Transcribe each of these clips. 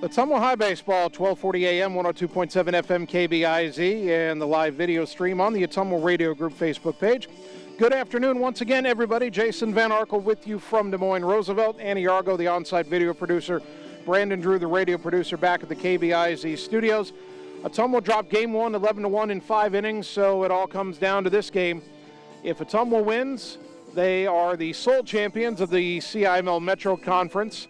Ottumwa High Baseball, 1240 AM, 102.7 FM KBIZ, and the live video stream on the Ottumwa Radio Group Facebook page. Good afternoon once again, everybody. Jason Van Arkel with you from Des Moines Roosevelt. Annie Argo, the on-site video producer. Brandon Drew, the radio producer, back at the KBIZ studios. Ottumwa dropped game one, 11-1 in 5 innings, so it all comes down to this game. If Ottumwa wins, they are the sole champions of the CIML Metro Conference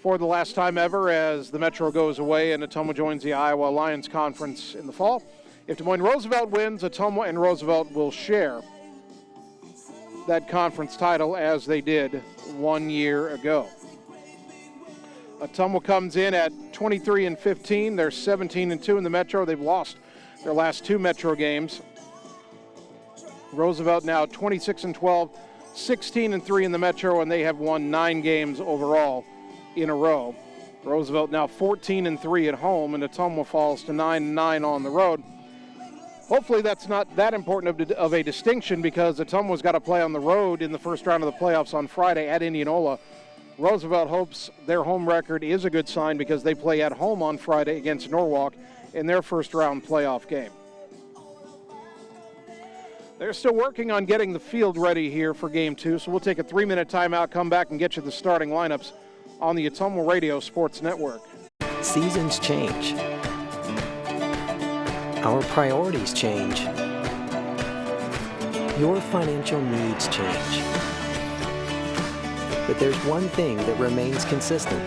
for the last time ever, as the Metro goes away and Ottumwa joins the Iowa Alliance Conference in the fall. If Des Moines Roosevelt wins, Ottumwa and Roosevelt will share that conference title as they did 1 year ago. Ottumwa comes in at 23-15. They're 17-2 in the Metro. They've lost their last 2 Metro games. Roosevelt now 26-12, 16-3 in the Metro, and they have won 9 games overall in a row. Roosevelt now 14-3 at home, and Ottumwa falls to 9-9 on the road. Hopefully that's not that important of a distinction, because Ottumwa's got to play on the road in the first round of the playoffs on Friday at Indianola. Roosevelt hopes their home record is a good sign, because they play at home on Friday against Norwalk in their first round playoff game. They're still working on getting the field ready here for game 2, so we'll take a 3-minute timeout, come back and get you the starting lineups on the Ottumwa Radio Sports Network. Seasons change. Our priorities change. Your financial needs change. But there's one thing that remains consistent: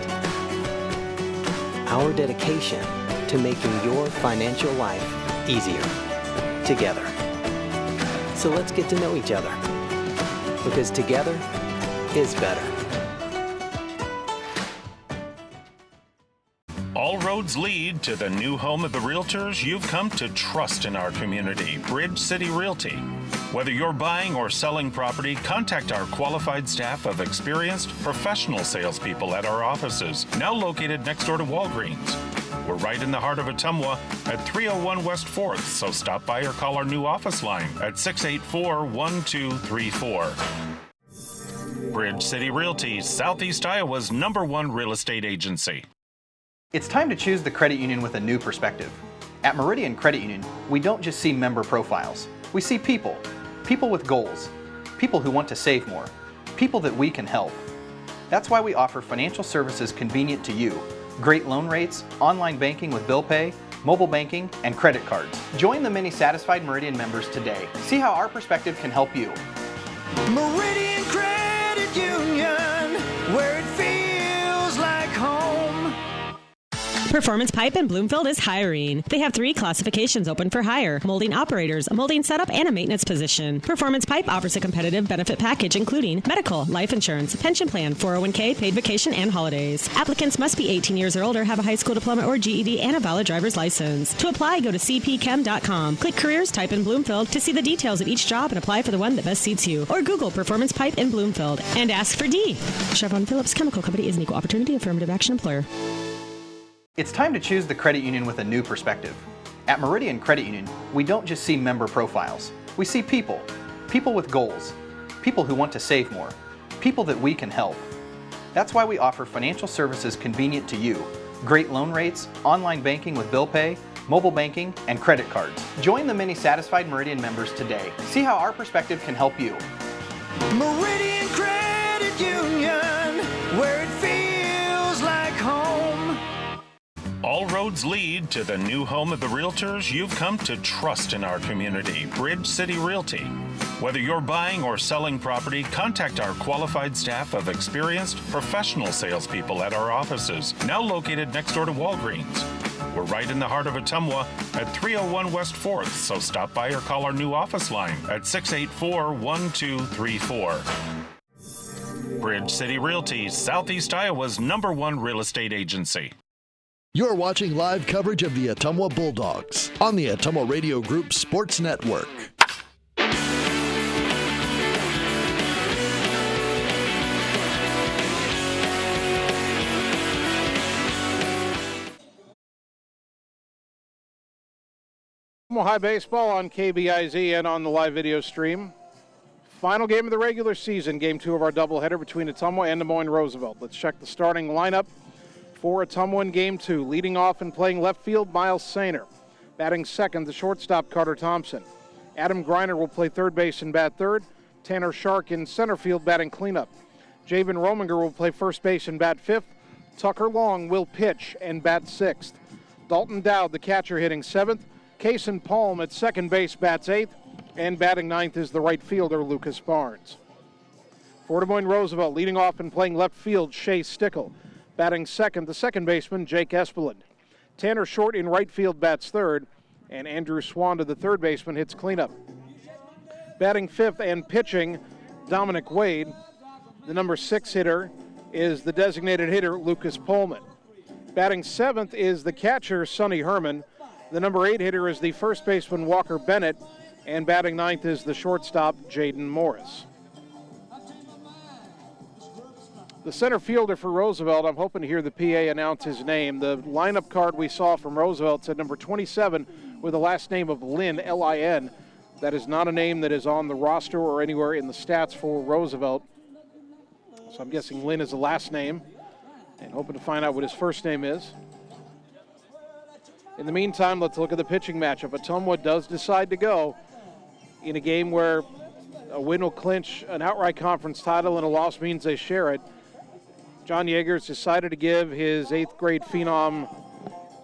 our dedication to making your financial life easier together. So let's get to know each other, because together is better. All roads lead to the new home of the realtors you've come to trust in our community, Bridge City Realty. Whether you're buying or selling property, contact our qualified staff of experienced professional salespeople at our offices, now located next door to Walgreens. We're right in the heart of Ottumwa at 301 West 4th, so stop by or call our new office line at 684-1234. Bridge City Realty, Southeast Iowa's #1 real estate agency. It's time to choose the credit union with a new perspective. At Meridian Credit Union, we don't just see member profiles. We see people. People with goals. People who want to save more. People that we can help. That's why we offer financial services convenient to you. Great loan rates, online banking with bill pay, mobile banking, and credit cards. Join the many satisfied Meridian members today. See how our perspective can help you. Meridian Credit Union, where it feels like home. Performance Pipe in Bloomfield is hiring. They have 3 classifications open for hire: molding operators, a molding setup, and a maintenance position. Performance Pipe offers a competitive benefit package including medical, life insurance, pension plan, 401k, paid vacation, and holidays. Applicants must be 18 years or older, have a high school diploma or GED, and a valid driver's license. To apply, go to cpchem.com. Click Careers, type in Bloomfield to see the details of each job and apply for the one that best suits you. Or Google Performance Pipe in Bloomfield and ask for D. Chevron Phillips Chemical Company is an equal opportunity affirmative action employer. It's time to choose the credit union with a new perspective. At Meridian Credit Union, we don't just see member profiles. We see people. People with goals. People who want to save more. People that we can help. That's why we offer financial services convenient to you. Great loan rates, online banking with bill pay, mobile banking, and credit cards. Join the many satisfied Meridian members today. See how our perspective can help you. Meridian Credit Union, where it feels like home. All roads lead to the new home of the realtors you've come to trust in our community, Bridge City Realty. Whether you're buying or selling property, contact our qualified staff of experienced professional salespeople at our offices, now located next door to Walgreens. We're right in the heart of Ottumwa at 301 West 4th, so stop by or call our new office line at 684-1234. Bridge City Realty, Southeast Iowa's #1 real estate agency. You're watching live coverage of the Ottumwa Bulldogs on the Ottumwa Radio Group Sports Network. Ottumwa High Baseball on KBIZ and on the live video stream. Final game of the regular season, game 2 of our doubleheader between Ottumwa and Des Moines Roosevelt. Let's check the starting lineup For Ottumwa in Game 2, leading off and playing left field, Miles Sainer. Batting second, the shortstop, Carter Thompson. Adam Griner will play third base and bat third. Tanner Shark in center field batting cleanup. Javen Rominger will play first base and bat fifth. Tucker Long will pitch and bat sixth. Dalton Dowd, the catcher, hitting seventh. Kason Palm at second base bats eighth. And batting ninth is the right fielder, Lucas Barnes. For Des Moines Roosevelt, leading off and playing left field, Shea Stickle. Batting second, the second baseman, Jake Espeland. Tanner Short in right field bats third. And Andrew Swanda, the third baseman, hits cleanup. Batting fifth and pitching, Dominic Wade. The number 6 hitter is the designated hitter, Lucas Pullman. Batting seventh is the catcher, Sonny Herman. The number 8 hitter is the first baseman, Walker Bennett. And batting ninth is the shortstop, Jaden Morris. The center fielder for Roosevelt, I'm hoping to hear the PA announce his name. The lineup card we saw from Roosevelt said number 27 with the last name of Lynn, L-I-N. That is not a name that is on the roster or anywhere in the stats for Roosevelt. So I'm guessing Lynn is the last name and hoping to find out what his first name is. In the meantime, let's look at the pitching matchup. Ottumwa does decide to go in a game where a win will clinch an outright conference title and a loss means they share it. John Yeager's decided to give his 8th grade phenom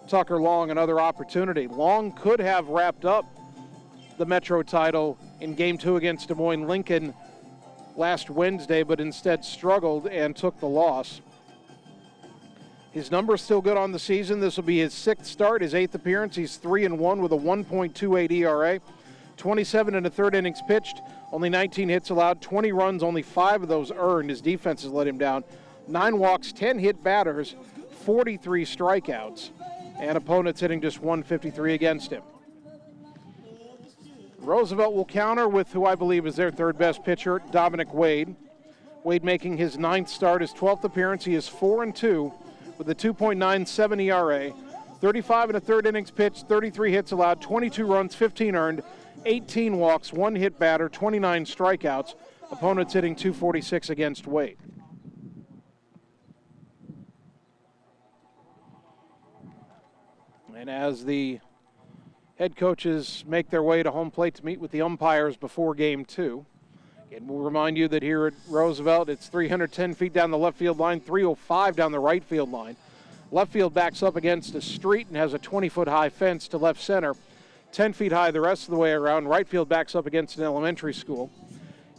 Tucker Long another opportunity. Long could have wrapped up the Metro title in Game 2 against Des Moines Lincoln last Wednesday, but instead struggled and took the loss. His number's still good on the season. This will be his 6th start, his 8th appearance. He's 3-1 with a 1.28 ERA. 27 and a third innings pitched, only 19 hits allowed, 20 runs, only 5 of those earned. His defense has let him down. 9 walks, 10 hit batters, 43 strikeouts, and opponents hitting just 153 against him. Roosevelt will counter with who I believe is their third best pitcher, Dominic Wade. Wade making his 9th start, his 12th appearance. He is 4-2 with a 2.97 ERA, 35 and a third innings pitched, 33 hits allowed, 22 runs, 15 earned, 18 walks, 1 hit batter, 29 strikeouts. Opponents hitting 246 against Wade. And as the head coaches make their way to home plate to meet with the umpires before Game 2. And we'll remind you that here at Roosevelt, it's 310 feet down the left field line, 305 down the right field line. Left field backs up against a street and has a 20-foot high fence to left center, 10 feet high the rest of the way around. Right field backs up against an elementary school.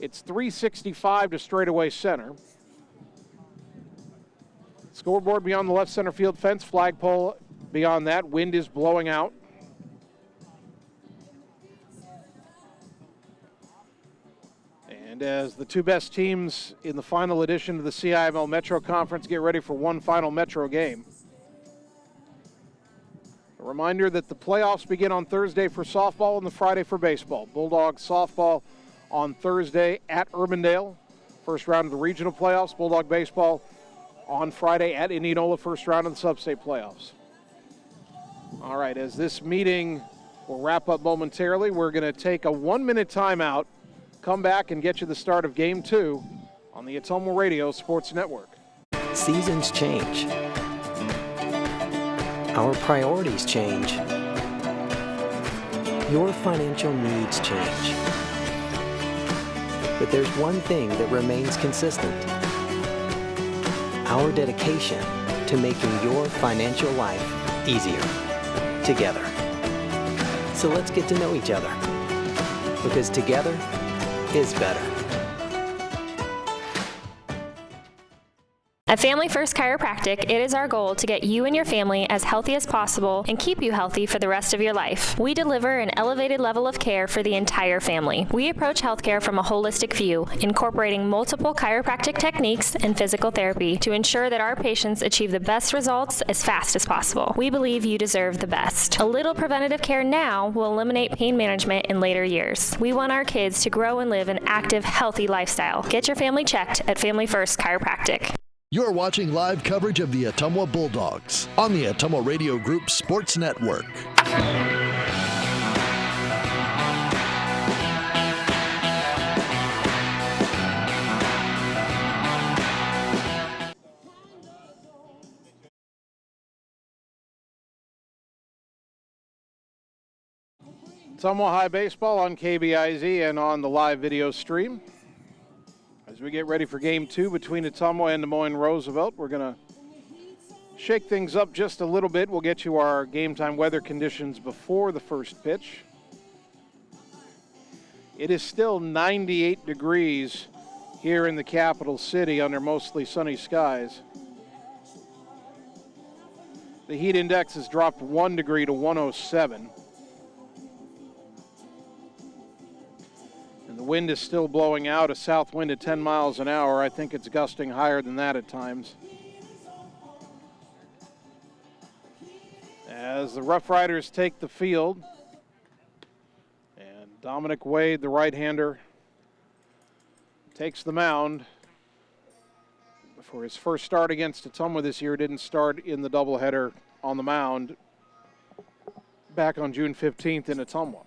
It's 365 to straightaway center. Scoreboard beyond the left center field fence, flagpole beyond that. Wind is blowing out. And as the two best teams in the final edition of the CIML Metro Conference get ready for one final Metro game. A reminder that the playoffs begin on Thursday for softball and the Friday for baseball. Bulldogs softball on Thursday at Urbandale, first round of the regional playoffs. Bulldog baseball on Friday at Indianola, first round of the sub-state playoffs. All right, as this meeting will wrap up momentarily, we're going to take a 1-minute timeout, come back and get you the start of Game 2 on the Ottumwa Radio Sports Network. Seasons change. Our priorities change. Your financial needs change. But there's one thing that remains consistent: our dedication to making your financial life easier together. So let's get to know each other, because together is better. At Family First Chiropractic, it is our goal to get you and your family as healthy as possible and keep you healthy for the rest of your life. We deliver an elevated level of care for the entire family. We approach healthcare from a holistic view, incorporating multiple chiropractic techniques and physical therapy to ensure that our patients achieve the best results as fast as possible. We believe you deserve the best. A little preventative care now will eliminate pain management in later years. We want our kids to grow and live an active, healthy lifestyle. Get your family checked at Family First Chiropractic. You're watching live coverage of the Ottumwa Bulldogs on the Ottumwa Radio Group Sports Network. Ottumwa High Baseball on KBIZ and on the live video stream. As we get ready for Game 2 between Ottumwa and Moines Roosevelt, we're going to shake things up just a little bit. We'll get you our game time weather conditions before the first pitch. It is still 98 degrees here in the capital city under mostly sunny skies. The heat index has dropped 1 degree to 107. And the wind is still blowing out, a south wind at 10 miles an hour. I think it's gusting higher than that at times. As the Roughriders take the field, and Dominic Wade, the right-hander, takes the mound. For his first start against Ottumwa this year, didn't start in the doubleheader on the mound back on June 15th in Ottumwa.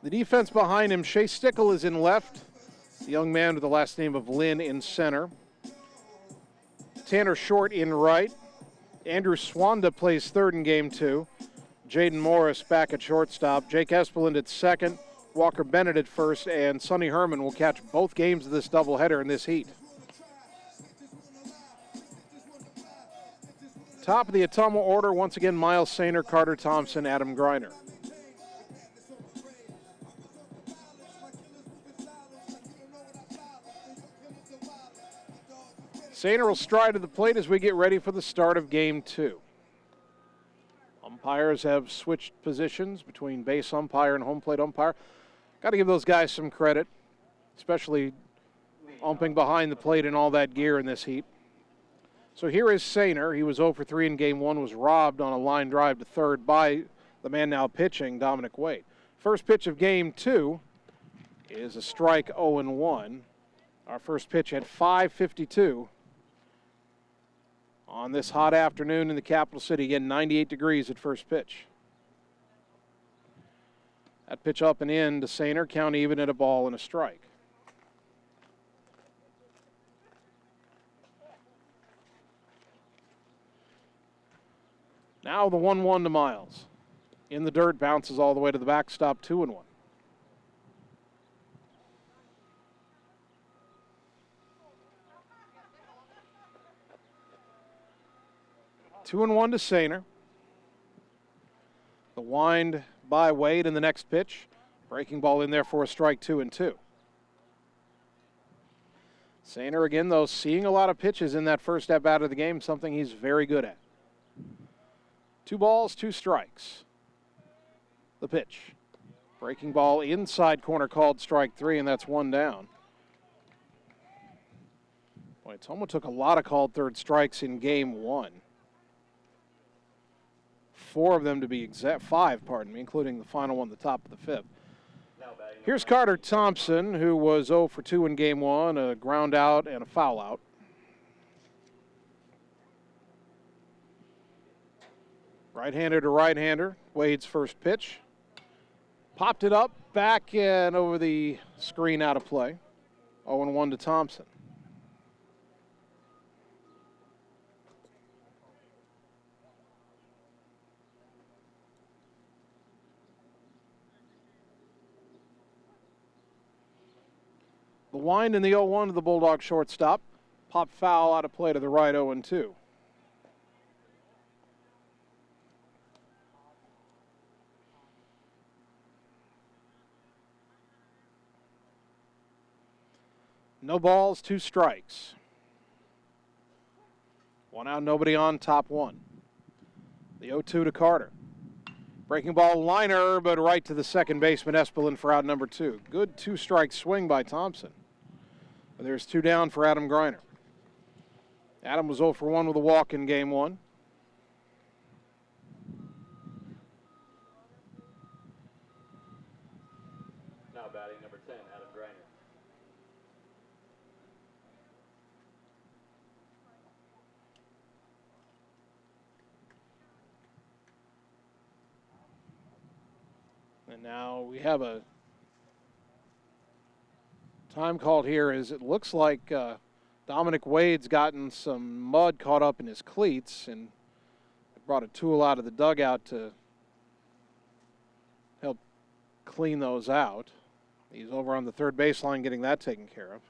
The defense behind him, Shea Stickle is in left. The young man with the last name of Lynn in center. Tanner Short in right. Andrew Swanda plays third in Game 2. Jaden Morris back at shortstop. Jake Espeland at second. Walker Bennett at first. And Sonny Herman will catch both games of this doubleheader in this heat. Top of the Ottumwa order, once again, Miles Sainer, Carter Thompson, Adam Greiner. Sainer will stride to the plate as we get ready for the start of Game 2. Umpires have switched positions between base umpire and home plate umpire. Got to give those guys some credit, especially umping behind the plate in all that gear in this heat. So here is Sainer. He was 0 for 3 in Game 1, was robbed on a line drive to third by the man now pitching, Dominic Wade. First pitch of Game 2 is a strike 0-1. Our first pitch at 5:52. On this hot afternoon in the capital city, again 98 degrees at first pitch. That pitch up and in to Sainer, count even at a ball and a strike. Now the 1-1 to Miles. In the dirt, bounces all the way to the backstop, 2-1. 2-1 to Sainer. The wind by Wade in the next pitch. Breaking ball in there for a strike, 2-2. Sainer again, though, seeing a lot of pitches in that first at-bat of the game, something he's very good at. 2 balls, 2 strikes. The pitch. Breaking ball inside corner called strike 3, and that's 1 down. Boy, Ottumwa took a lot of called third strikes in Game 1. 4 of them to be exact, 5, pardon me, including the final one, the top of the 5th. Here's Carter Thompson, who was 0 for 2 in Game 1, a ground out and a foul out. Right-hander to right-hander, Wade's first pitch. Popped it up, back and over the screen, out of play. 0-1 to Thompson. The wind in the 0-1 to the Bulldog shortstop. Pop foul out of play to the right, 0-2. No balls, 2 strikes. 1 out, nobody on, top 1. The 0-2 to Carter. Breaking ball liner, but right to the second baseman, Espeland, for out number 2. Good 2-strike swing by Thompson. But there's 2 down for Adam Greiner. Adam was 0 for 1 with a walk in Game 1. Now batting number 10, Adam Greiner. And now we have a time called here, as it looks like Dominic Wade's gotten some mud caught up in his cleats and brought a tool out of the dugout to clean those out. He's over on the third baseline getting that taken care of.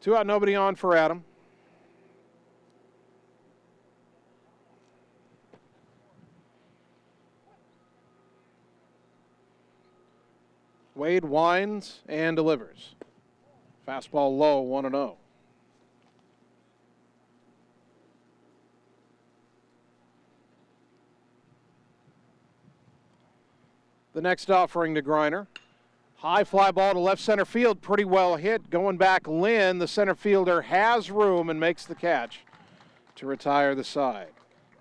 Two out, nobody on for Adam. Wade winds and delivers. Fastball low, 1-0. The next offering to Griner. High fly ball to left center field, pretty well hit. Going back, Lynn, the center fielder, has room and makes the catch to retire the side.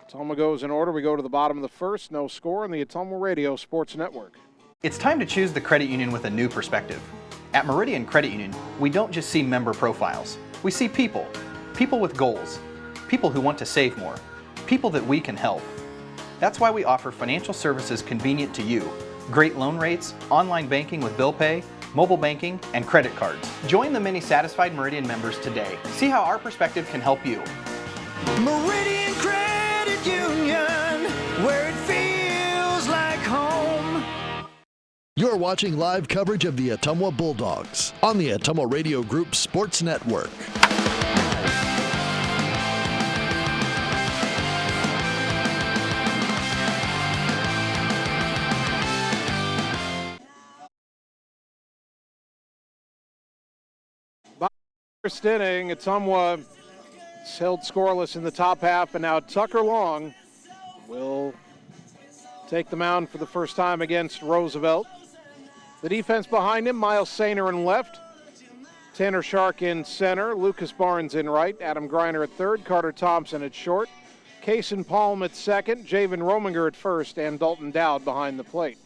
Ottumwa goes in order. We go to the bottom of the first. No score on the Ottumwa Radio Sports Network. It's time to choose the credit union with a new perspective. At Meridian Credit Union, we don't just see member profiles. We see people. People with goals. People who want to save more. People that we can help. That's why we offer financial services convenient to you. Great loan rates, online banking with bill pay, mobile banking, and credit cards. Join the many satisfied Meridian members today. See how our perspective can help you. Meridian Credit Union, where it feels like home. You're watching live coverage of the Ottumwa Bulldogs on the Ottumwa Radio Group Sports Network. First inning, Ottumwa held scoreless in the top half, and now Tucker Long will take the mound for the first time against Roosevelt. The defense behind him, Miles Sainer in left, Tanner Shark in center, Lucas Barnes in right, Adam Griner at third, Carter Thompson at short, Kaysen Palm at second, Javen Rominger at first, and Dalton Dowd behind the plate.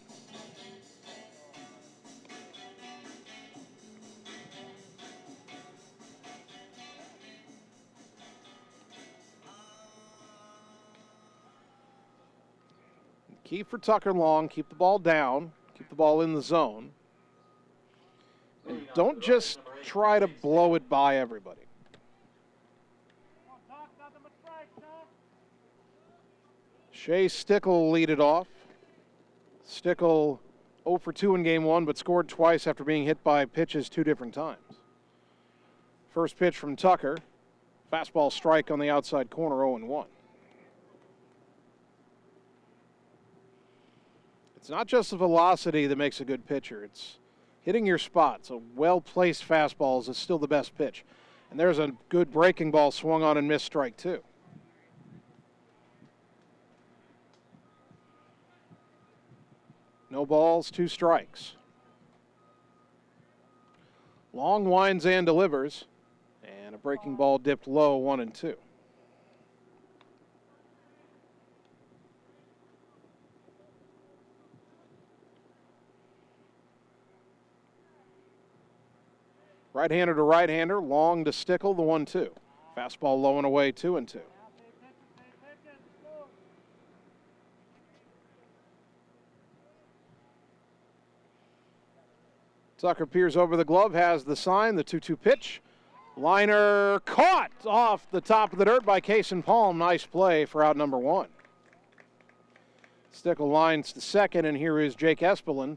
Key for Tucker Long, keep the ball down, keep the ball in the zone, and don't just try to blow it by everybody. Shea Stickle will lead it off. Stickle 0 for 2 in game one, but scored twice after being hit by pitches 2 different times. First pitch from Tucker, fastball strike on the outside corner, 0-1. It's not just the velocity that makes a good pitcher. It's hitting your spots. A well-placed fastball is still the best pitch. And there's a good breaking ball swung on and missed, strike 2. No balls, 2 strikes. Long winds and delivers. And a breaking ball dipped low, 1-2. Right-hander to right-hander, Long to Stickle, the 1-2. Fastball low and away, 2-2. Tucker peers over the glove, has the sign, the 2-2 pitch. Liner caught off the top of the dirt by Kaysen Palm. Nice play for out number 1. Stickle lines to second, and here is Jake Espelin,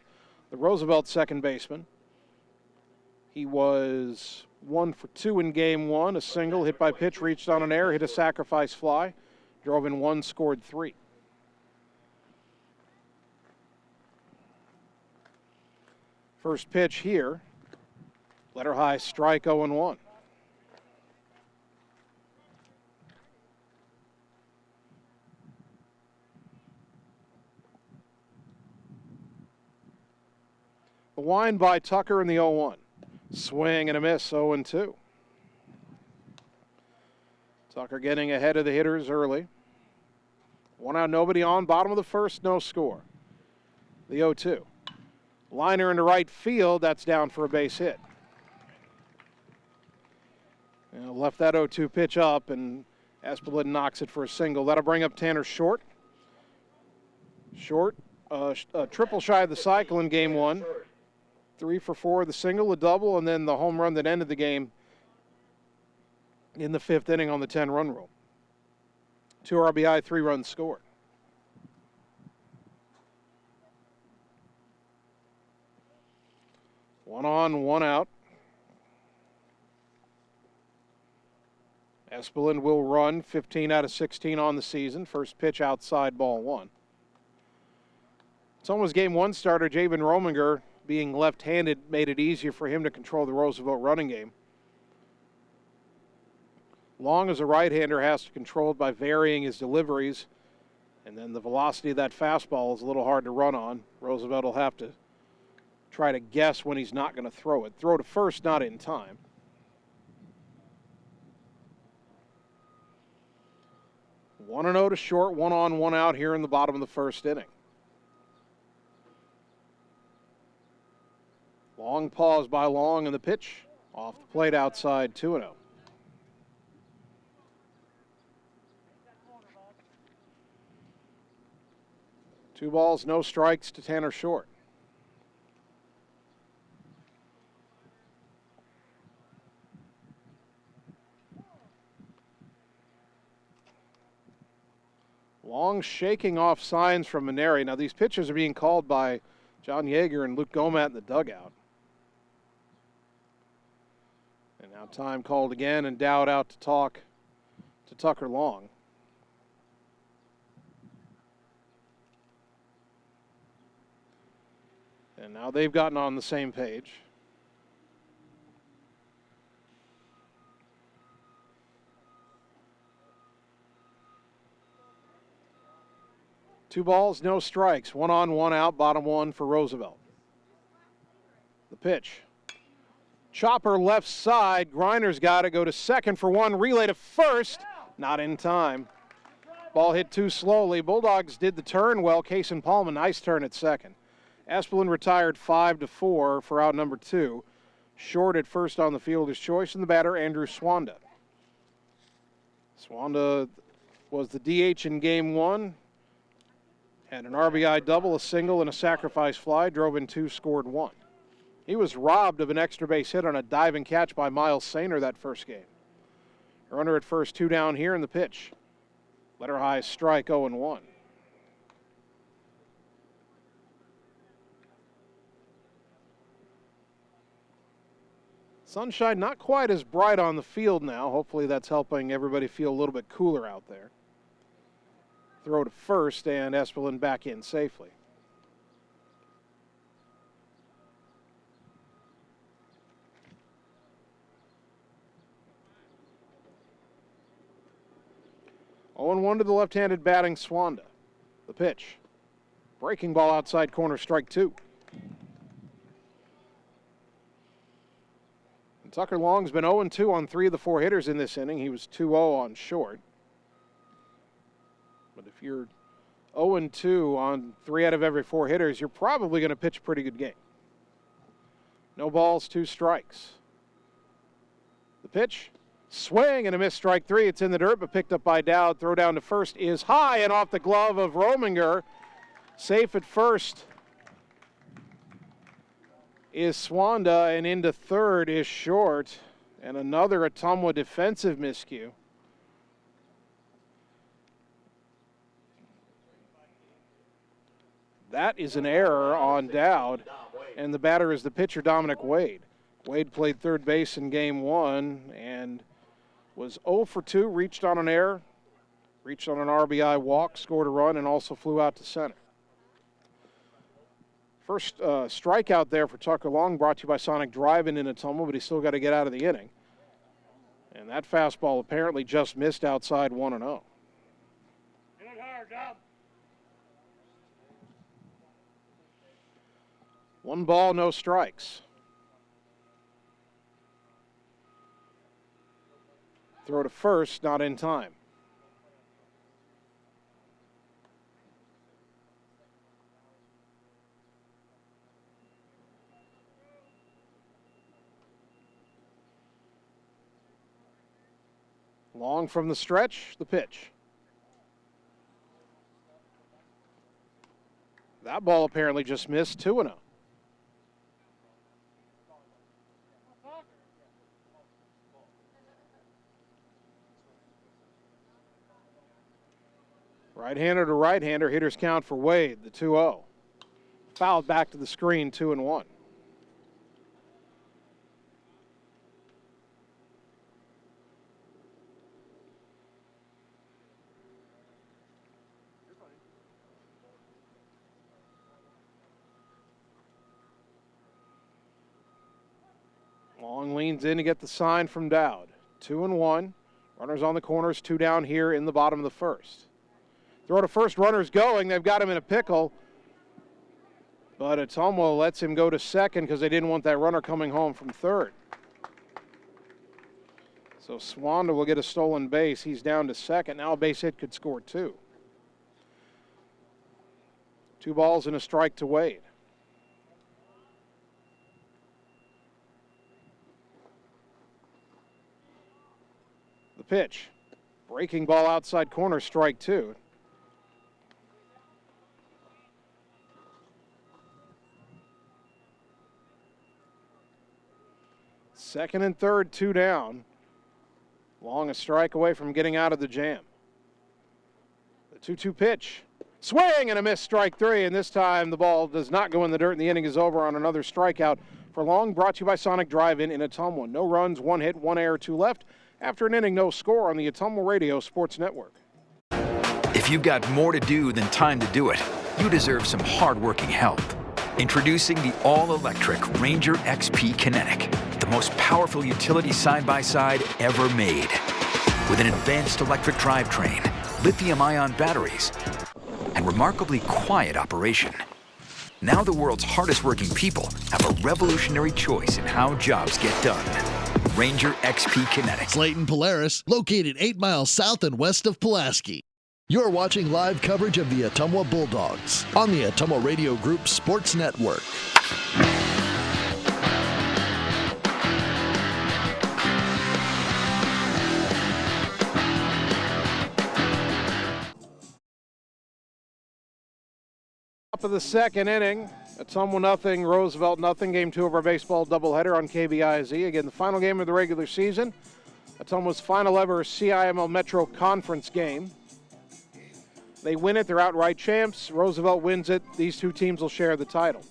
the Roosevelt second baseman. He was 1 for 2 in game one, a single, hit by pitch, reached on an error, hit a sacrifice fly, drove in 1, scored 3. First pitch here, letter high strike, 0-1. The wind by Tucker in the 0-1. Swing and a miss, 0-2. Tucker getting ahead of the hitters early. 1 out, nobody on. Bottom of the first, no score. The 0-2. Liner into right field, that's down for a base hit. Left that 0-2 pitch up, and Espelin knocks it for a single. That'll bring up Tanner Short. Short, triple shy of the cycle in game one. 3 for 4, the single, a double, and then the home run that ended the game in the 5th inning on the 10-run rule. 2 RBI, 3 runs scored. One on, one out. Espeland will run 15 out of 16 on the season. First pitch outside, ball 1. Ottumwa's game 1 starter, Javen Rominger, being left-handed, made it easier for him to control the Roosevelt running game. Long as a right-hander has to control it by varying his deliveries, and then the velocity of that fastball is a little hard to run on. Roosevelt will have to try to guess when he's not going to throw it. Throw to first, not in time. 1-0 to short, 1 on, 1 out here in the bottom of the 1st inning. Long pause by Long, and the pitch off the plate outside, 2-0. Two balls, no strikes to Tanner Short. Long shaking off signs from Maneri. Now these pitches are being called by John Yeager and Luke Gomat in the dugout. And now time called again, and Dowd out to talk to Tucker Long. And now they've gotten on the same page. Two balls, no strikes. 1 on, 1 out, bottom 1 for Roosevelt. The pitch. Chopper left side. Griner's got it. Go to second for 1. Relay to first. Not in time. Ball hit too slowly. Bulldogs did the turn well. Case and Palma, nice turn at second. Espeland retired 5-4 for out number 2. Short at first on the fielder's choice, and the batter, Andrew Swanda. Swanda was the DH in game 1. Had an RBI double, a single, and a sacrifice fly. Drove in 2, scored 1. He was robbed of an extra base hit on a diving catch by Miles Sainer that first game. Runner at first, 2 down here in the pitch. Letter high strike, 0-1. Sunshine not quite as bright on the field now. Hopefully that's helping everybody feel a little bit cooler out there. Throw to first, and Espeland back in safely. Oh, 0-1 to the left-handed batting Swanda. The pitch. Breaking ball outside corner, strike 2. And Tucker Long's been 0-2 on 3 of the 4 hitters in this inning. He was 2-0 on Short. But if you're 0-2 on 3 out of every 4 hitters, you're probably going to pitch a pretty good game. No balls, 2 strikes. The pitch, swing and a miss, strike 3. It's in the dirt, but picked up by Dowd. Throw down to first is high and off the glove of Rominger. Safe at first is Swanda, and into third is Short. And another Ottumwa defensive miscue. That is an error on Dowd, and the batter is the pitcher, Dominic Wade. Wade played third base in game 1 and was 0 for 2, reached on an error, reached on an RBI walk, scored a run, and also flew out to center. First strikeout there for Tucker Long, brought to you by Sonic Drive-In Ottumwa, but he's still got to get out of the inning. And that fastball apparently just missed outside 1-0. 1 ball, no strikes. Throw to first, not in time. Long from the stretch, the pitch. That ball apparently just missed, 2-0. Right-hander to right-hander, hitter's count for Wade, the 2-0. Fouled back to the screen, 2-1. Long leans in to get the sign from Dowd. 2-1. Runners on the corners, 2 down here in the bottom of the first. Throw to first, runners going. They've got him in a pickle. But Ottumwa lets him go to second because they didn't want that runner coming home from third. So Swanda will get a stolen base. He's down to second. Now a base hit could score 2. 2 balls and a strike to Wade. The pitch. Breaking ball outside corner, strike 2. Second and third, 2 down. Long a strike away from getting out of the jam. The 2-2 pitch. Swing and a miss, strike 3, and this time the ball does not go in the dirt and the inning is over on another strikeout for Long, brought to you by Sonic Drive-In in Ottumwa. No runs, 1 hit, 1 error, 2 left. After an inning, no score on the Ottumwa Radio Sports Network. If you've got more to do than time to do it, you deserve some hard-working help. Introducing the all-electric Ranger XP Kinetic, the most powerful utility side-by-side ever made. With an advanced electric drivetrain, lithium-ion batteries, and remarkably quiet operation. Now the world's hardest-working people have a revolutionary choice in how jobs get done. Ranger XP Kinetic. Slayton Polaris, located 8 miles south and west of Pulaski. You're watching live coverage of the Ottumwa Bulldogs on the Ottumwa Radio Group Sports Network. Top of the second inning, Ottumwa nothing, Roosevelt nothing. Game 2 of our baseball doubleheader on KBIZ. Again, the final game of the regular season. Ottumwa's final ever CIML Metro Conference game. They win it, they're outright champs. Roosevelt wins it. These 2 teams will share the title.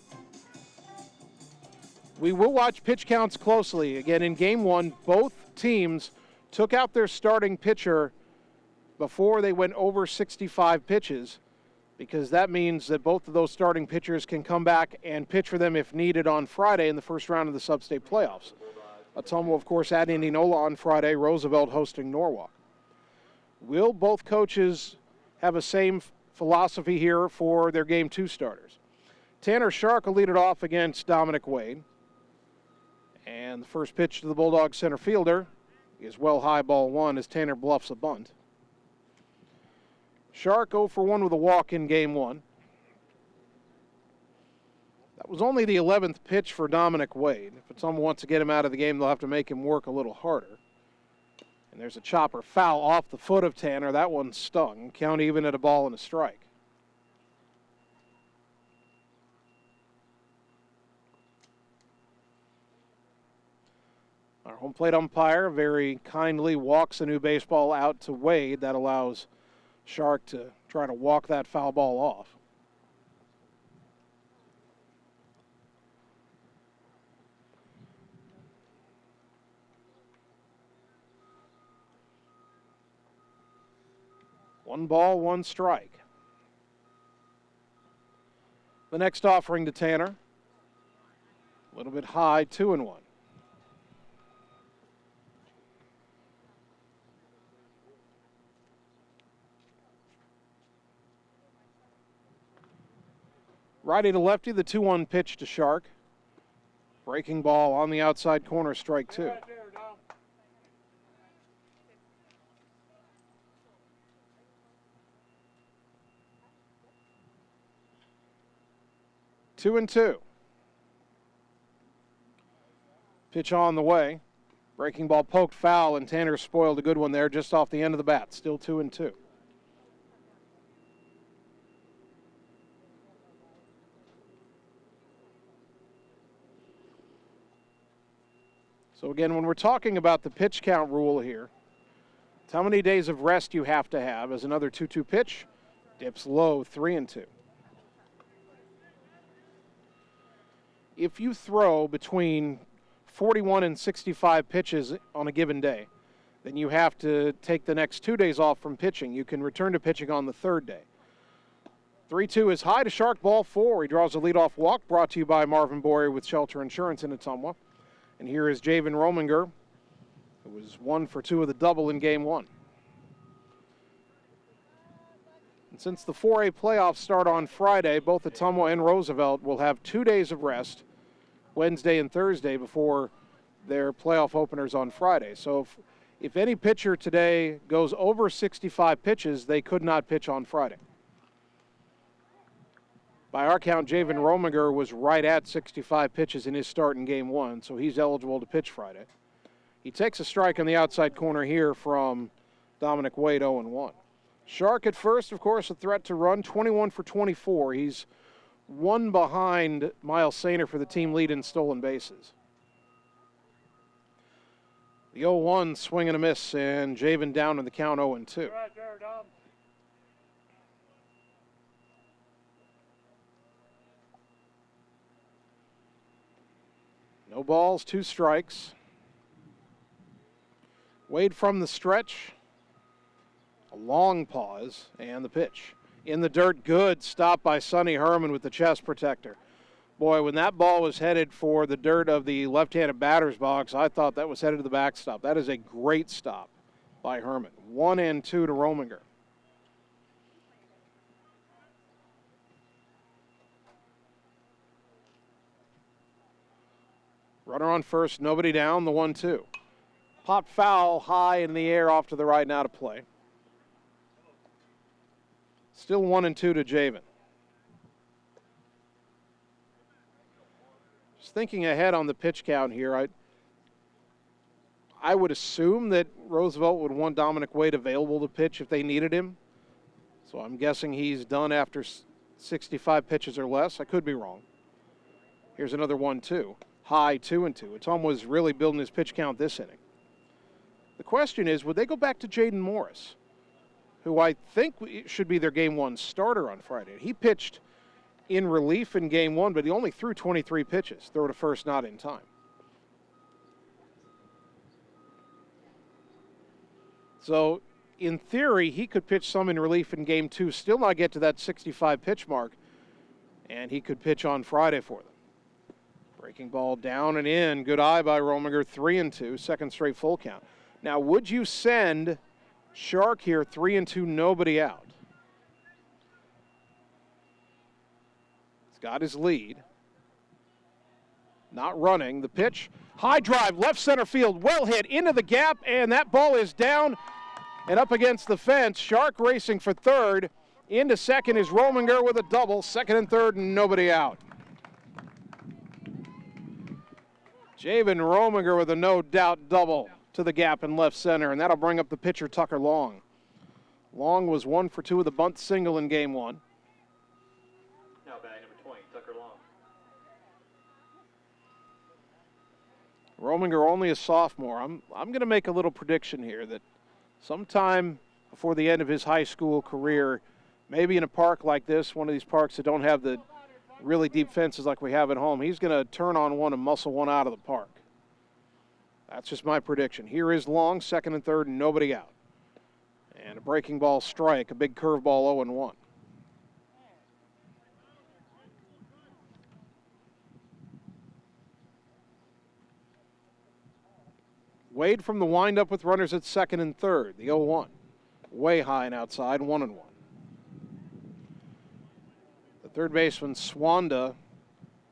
We will watch pitch counts closely. Again, in Game 1, both teams took out their starting pitcher before they went over 65 pitches, because that means that both of those starting pitchers can come back and pitch for them if needed on Friday in the first round of the Sub-State playoffs. Ottumwa, of course, at Indianola on Friday, Roosevelt hosting Norwalk. Will both coaches have a same philosophy here for their Game 2 starters? Tanner Shark will lead it off against Dominic Wade. And the first pitch to the Bulldogs center fielder is well high, ball 1, as Tanner bluffs a bunt. Shark 0 for 1 with a walk in Game 1. That was only the 11th pitch for Dominic Wade. If Ottumwa wants to get him out of the game, they'll have to make him work a little harder. And there's a chopper foul off the foot of Tanner. That one stung. Count even at a ball and a strike. Our home plate umpire very kindly walks a new baseball out to Wade. That allows Shark to try to walk that foul ball off. One ball, 1 strike. The next offering to Tanner. A little bit high, 2-1. Righty to lefty, the 2-1 pitch to Shark. Breaking ball on the outside corner, strike 2. 2-2. Pitch on the way. Breaking ball poked foul, and Tanner spoiled a good one there just off the end of the bat. Still 2-2. So again, when we're talking about the pitch count rule here, it's how many days of rest you have to have as another 2-2 pitch. Dips low, 3-2. If you throw between 41 and 65 pitches on a given day, then you have to take the next 2 days off from pitching. You can return to pitching on the third day. 3-2 is high to Shark, ball 4. He draws a leadoff walk, brought to you by Marvin Boyer with Shelter Insurance in Ottumwa. And here is Javen Rominger, who was 1 for 2 of the double in game 1. And since the 4A playoffs start on Friday, both Ottumwa and Roosevelt will have 2 days of rest, Wednesday and Thursday, before their playoff openers on Friday. So if any pitcher today goes over 65 pitches, they could not pitch on Friday. By our count, Javen Rominger was right at 65 pitches in his start in game 1, so he's eligible to pitch Friday. He takes a strike on the outside corner here from Dominic Wade, 0-1. Shark at first, of course, a threat to run, 21 for 24. He's 1 behind Miles Sainer for the team lead in stolen bases. The 0-1 swing and a miss, and Javen down in the count, 0-2. Right there, Dom. No balls, 2 strikes. Wade from the stretch. A long pause, and the pitch. In the dirt, good stop by Sonny Herman with the chest protector. Boy, when that ball was headed for the dirt of the left-handed batter's box, I thought that was headed to the backstop. That is a great stop by Herman. 1-2 to Rominger. Runner on first, nobody down, the 1-2. Pop foul high in the air off to the right, now to play. Still 1-2 to Javen. Just thinking ahead on the pitch count here, I would assume that Roosevelt would want Dominic Wade available to pitch if they needed him. So I'm guessing he's done after 65 pitches or less. I could be wrong. Here's another 1-2. High, 2-2. Ottumwa was really building his pitch count this inning. The question is, would they go back to Jaden Morris, who I think should be their game 1 starter on Friday? He pitched in relief in game 1, but he only threw 23 pitches. Throw to first, not in time. So, in theory, he could pitch some in relief in game 2, still not get to that 65 pitch mark, and he could pitch on Friday for them. Breaking ball down and in. Good eye by Rominger, 3-2, second straight full count. Now, would you send Shark here, 3-2, nobody out? He's got his lead. Not running. The pitch, high drive, left center field, well hit into the gap, and that ball is down and up against the fence. Shark racing for third. Into second is Rominger with a double. Second and third, and nobody out. Javen Rominger with a no-doubt double to the gap in left center, and that'll bring up the pitcher, Tucker Long. Long was 1 for 2 with a bunt single in game 1. Now batting number 20, Tucker Long. Rominger only a sophomore. I'm going to make a little prediction here that sometime before the end of his high school career, maybe in a park like this, one of these parks that don't have the really deep fences like we have at home, he's going to turn on one and muscle one out of the park. That's just my prediction. Here is Long, second and third, and nobody out. And a breaking ball strike, a big curveball, 0-1. Wade from the windup with runners at second and third, the 0-1. Way high and outside, 1-1. The third baseman, Swanda,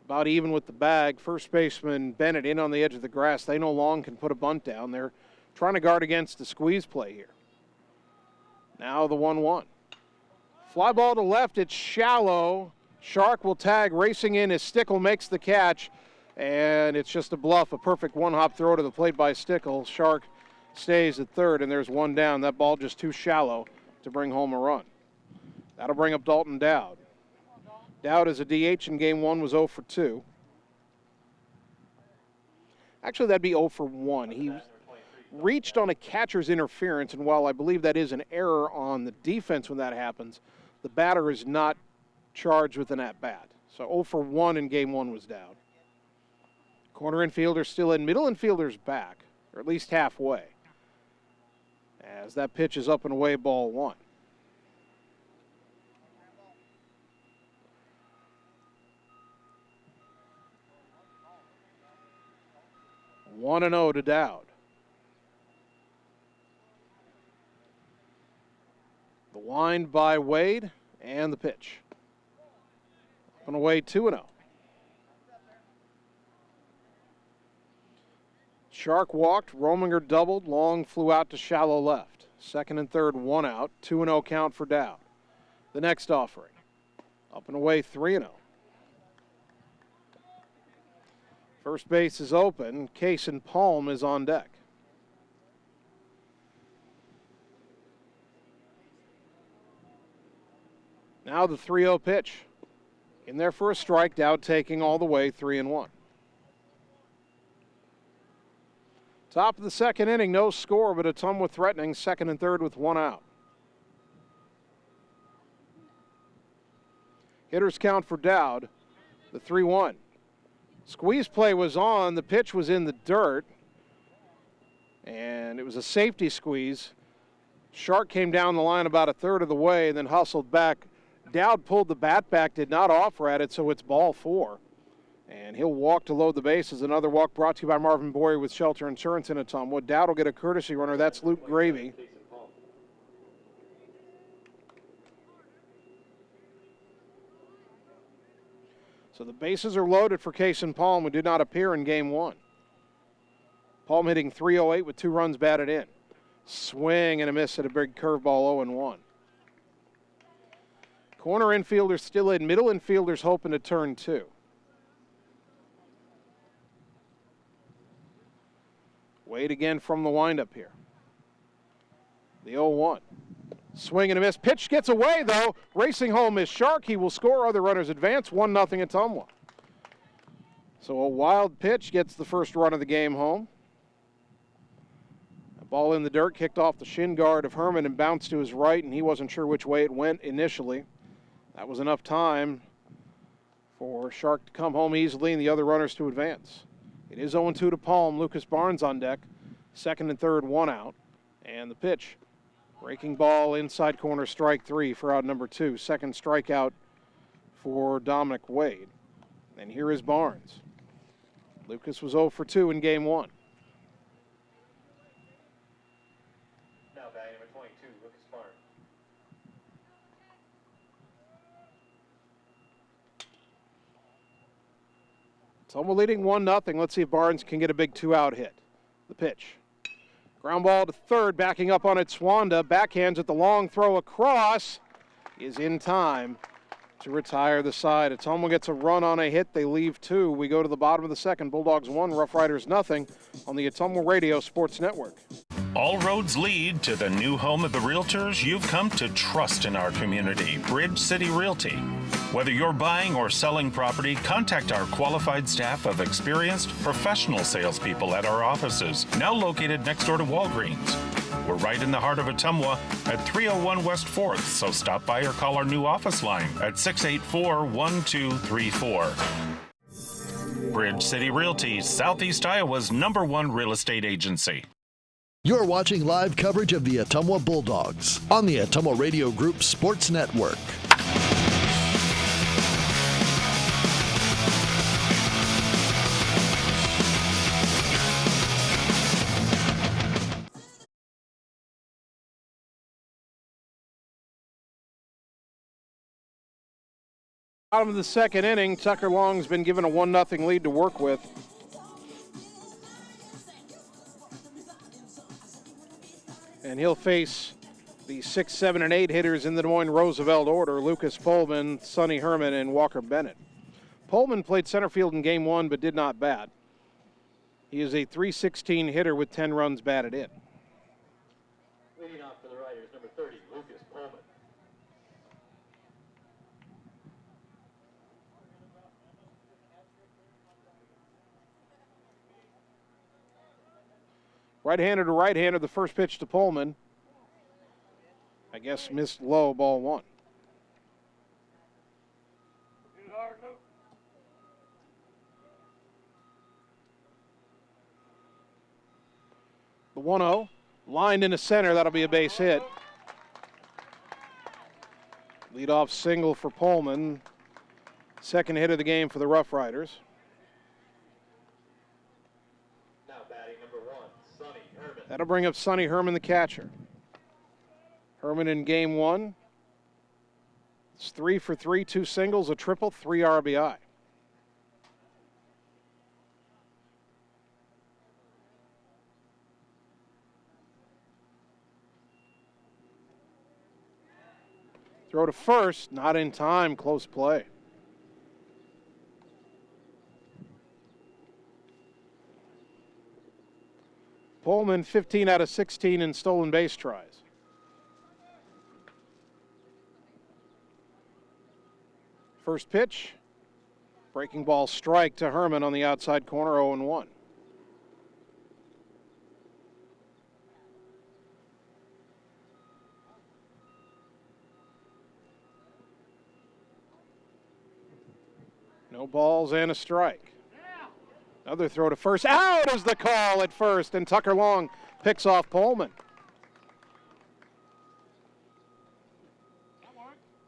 about even with the bag. First baseman, Bennett, in on the edge of the grass. They know Long can put a bunt down. They're trying to guard against the squeeze play here. Now the 1-1. Fly ball to left, it's shallow. Shark will tag, racing in as Stickle makes the catch, and it's just a bluff, a perfect one-hop throw to the plate by Stickle. Shark stays at third, and there's one down. That ball just too shallow to bring home a run. That'll bring up Dalton Dowd. Dowd as a DH in game 1 was 0 for 2. Actually, that'd be 0 for 1. He reached on a catcher's interference, and while I believe that is an error on the defense when that happens, the batter is not charged with an at-bat. So 0 for 1 in game 1 was Dowd. Corner infielder still in, middle infielder's back, or at least halfway. As that pitch is up and away, ball 1. One and 0 to Dowd. The wind by Wade and the pitch. Up and away 2-0. Shark walked, Rominger doubled, Long flew out to shallow left. Second and third, 1 out, 2-0 count for Dowd. The next offering, up and away 3-0. First base is open, Case and Palm is on deck. Now the 3-0 pitch. In there for a strike, Dowd taking all the way, 3-1. Top of the second inning, no score, but Ottumwa threatening, second and third with 1 out. Hitters count for Dowd, the 3-1. Squeeze play was on, the pitch was in the dirt, and it was a safety squeeze. Shark came down the line about a third of the way and then hustled back. Dowd pulled the bat back, did not offer at it, so it's ball 4. And he'll walk to load the bases. Another walk brought to you by Marvin Boyer with Shelter Insurance in Ottumwa. Dowd will get a courtesy runner. That's Luke Gravy. So the bases are loaded for Case and Palm, who did not appear in game 1. Palm hitting .308 with 2 runs batted in. Swing and a miss at a big curveball, 0-1. Corner infielder still in. Middle infielder's hoping to turn 2. Wade again from the windup here. The 0-1. Swing and a miss. Pitch gets away, though. Racing home is Shark. He will score. Other runners advance. 1-0 Ottumwa. So a wild pitch gets the first run of the game home. A ball in the dirt, kicked off the shin guard of Herman and bounced to his right, and he wasn't sure which way it went initially. That was enough time for Shark to come home easily and the other runners to advance. It is 0-2 to Palm. Lucas Barnes on deck. Second and third, 1 out. And the pitch. Breaking ball inside corner, strike 3 for out number 2. Second strikeout for Dominic Wade. And here is Barnes. Lucas was 0 for 2 in game 1. Now batting number 22, Lucas Barnes. Ottumwa leading 1-0. Let's see if Barnes can get a big 2-out hit. The pitch. Ground ball to third, backing up on it, Swanda. Backhands at the long throw across. Is in time to retire the side. Ottumwa gets a run on a hit. They leave 2. We go to the bottom of the second. Bulldogs 1, Roughriders 0 on the Ottumwa Radio Sports Network. All roads lead to the new home of the realtors you've come to trust in our community, Bridge City Realty. Whether you're buying or selling property, contact our qualified staff of experienced professional salespeople at our offices, now located next door to Walgreens. We're right in the heart of Ottumwa at 301 West 4th, so stop by or call our new office line at 684-1234. Bridge City Realty, Southeast Iowa's #1 real estate agency. You're watching live coverage of the Ottumwa Bulldogs on the Ottumwa Radio Group Sports Network. Bottom of the second inning, Tucker Long's been given a 1-0 lead to work with. And he'll face the 6, 7, and 8 hitters in the Moines Roosevelt order, Lucas Pullman, Sonny Herman, and Walker Bennett. Pullman played center field in game 1 but did not bat. He is a .316 hitter with 10 runs batted in. Leading off for the Riders, number 30, Lucas Pullman. Right-hander to right-hander, the first pitch to Pullman. I guess missed low, ball 1. The 1-0, lined into center, that'll be a base hit. Leadoff single for Pullman. Second hit of the game for the Roughriders. Now batting number 1, Sonny Herman. That'll bring up Sonny Herman, the catcher. Herman in game 1. It's 3 for 3, 2 singles, a triple, 3 RBI. Throw to first, not in time, close play. Pullman 15 out of 16 in stolen base tries. First pitch, breaking ball strike to Herman on the outside corner, 0-1. No balls and a strike. Another throw to first. Out is the call at first, and Tucker Long picks off Pullman.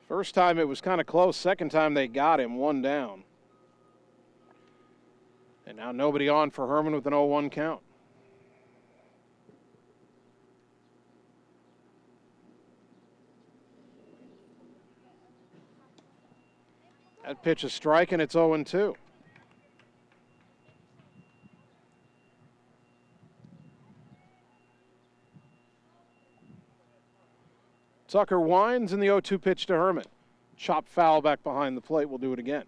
First time it was kind of close. Second time they got him, 1 down. And now nobody on for Herman with an 0-1 count. That pitch is striking, it's 0-2. Tucker winds, and the 0-2 pitch to Herman. Chop foul back behind the plate. We'll do it again.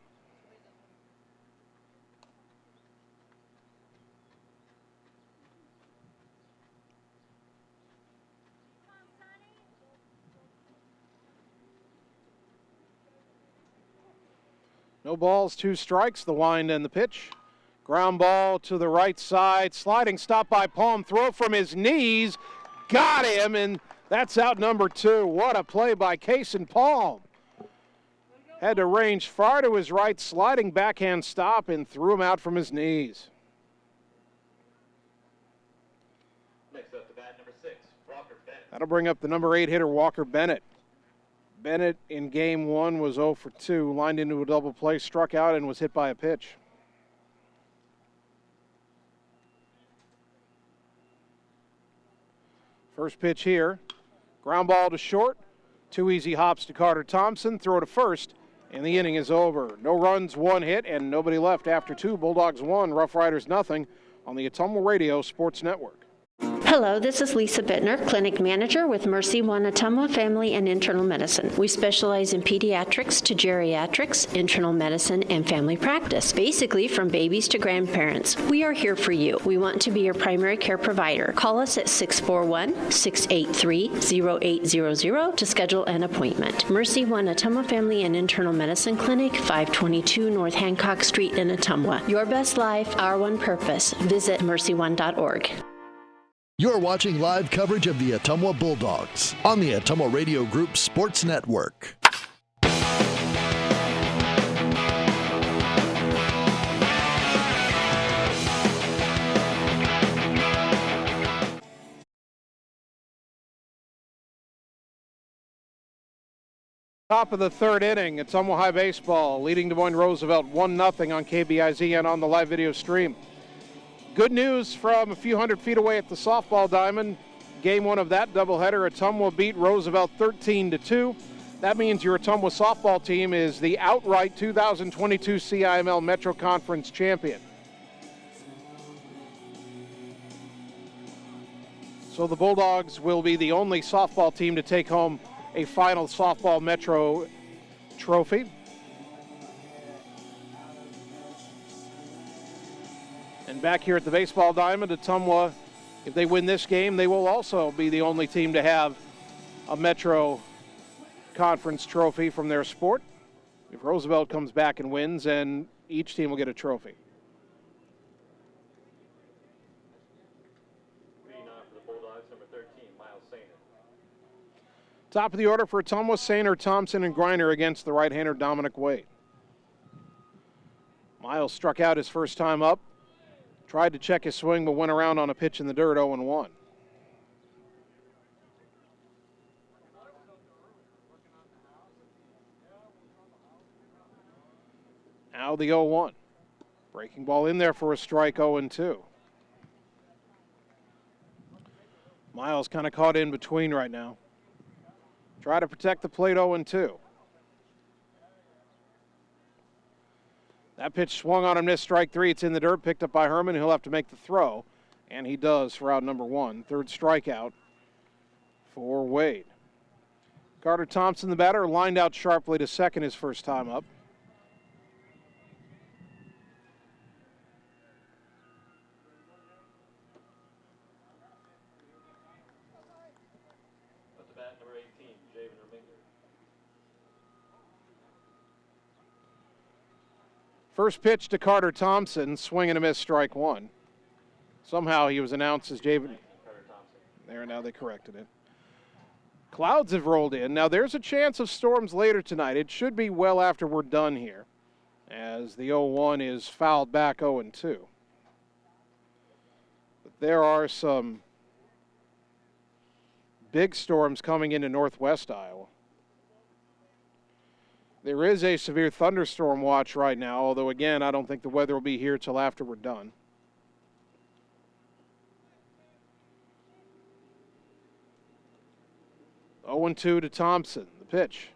No balls, 2 strikes, the wind and the pitch. Ground ball to the right side, sliding stop by Palm, throw from his knees, got him, and that's out number 2. What a play by Kason Palm. Had to range far to his right, sliding backhand stop, and threw him out from his knees. Next up to bat number 6, Walker Bennett. That'll bring up the number 8 hitter, Walker Bennett. Bennett in game 1 was 0 for 2, lined into a double play, struck out, and was hit by a pitch. First pitch here, ground ball to short, 2 easy hops to Carter Thompson, throw to first, and the inning is over. No runs, 1 hit, and nobody left after 2. Bulldogs 1, Roughriders nothing on the Ottumwa Radio Sports Network. Hello, this is Lisa Bittner, Clinic Manager with Mercy One Ottumwa Family and Internal Medicine. We specialize in pediatrics to geriatrics, internal medicine, and family practice, basically from babies to grandparents. We are here for you. We want to be your primary care provider. Call us at 641-683-0800 to schedule an appointment. Mercy One Ottumwa Family and Internal Medicine Clinic, 522 North Hancock Street in Ottumwa. Your best life, our one purpose. Visit mercyone.org. You're watching live coverage of the Ottumwa Bulldogs on the Ottumwa Radio Group Sports Network. Top of the 3rd inning, Ottumwa High Baseball leading Des Moines Roosevelt 1-0 on KBIZ and on the live video stream. Good news from a few hundred feet away at the softball diamond. Game 1 of that doubleheader, Ottumwa beat Roosevelt 13-2. That means your Ottumwa softball team is the outright 2022 CIML Metro Conference champion. So the Bulldogs will be the only softball team to take home a final softball Metro trophy. And back here at the baseball diamond, Ottumwa, if they win this game, they will also be the only team to have a Metro Conference trophy from their sport. If Roosevelt comes back and wins, and each team will get a trophy. Leading on for the Bulldogs, number 13, Miles Sainer. Top of the order for Ottumwa, Sainer, Thompson, and Griner against the right-hander Dominic Wade. Miles struck out his first time up. Tried to check his swing, but went around on a pitch in the dirt, 0-1. Now the 0-1. Breaking ball in there for a strike, 0-2. Miles kind of caught in between right now. Try to protect the plate, 0-2. That pitch swung on him, missed, strike 3. It's in the dirt, picked up by Herman. He'll have to make the throw, and he does for out number 1. Third strikeout for Wade. Carter Thompson, the batter, lined out sharply to second his first time up. At the bat, number 18, Javen Reminger. First pitch to Carter Thompson, swing and a miss, strike 1. Somehow he was announced as Javen. There, now they corrected it. Clouds have rolled in. Now there's a chance of storms later tonight. It should be well after we're done here, as the 0-1 is fouled back 0-2. But there are some big storms coming into northwest Iowa. There is a severe thunderstorm watch right now, although again, I don't think the weather will be here till after we're done. Oh, 0-2 to Thompson. The pitch.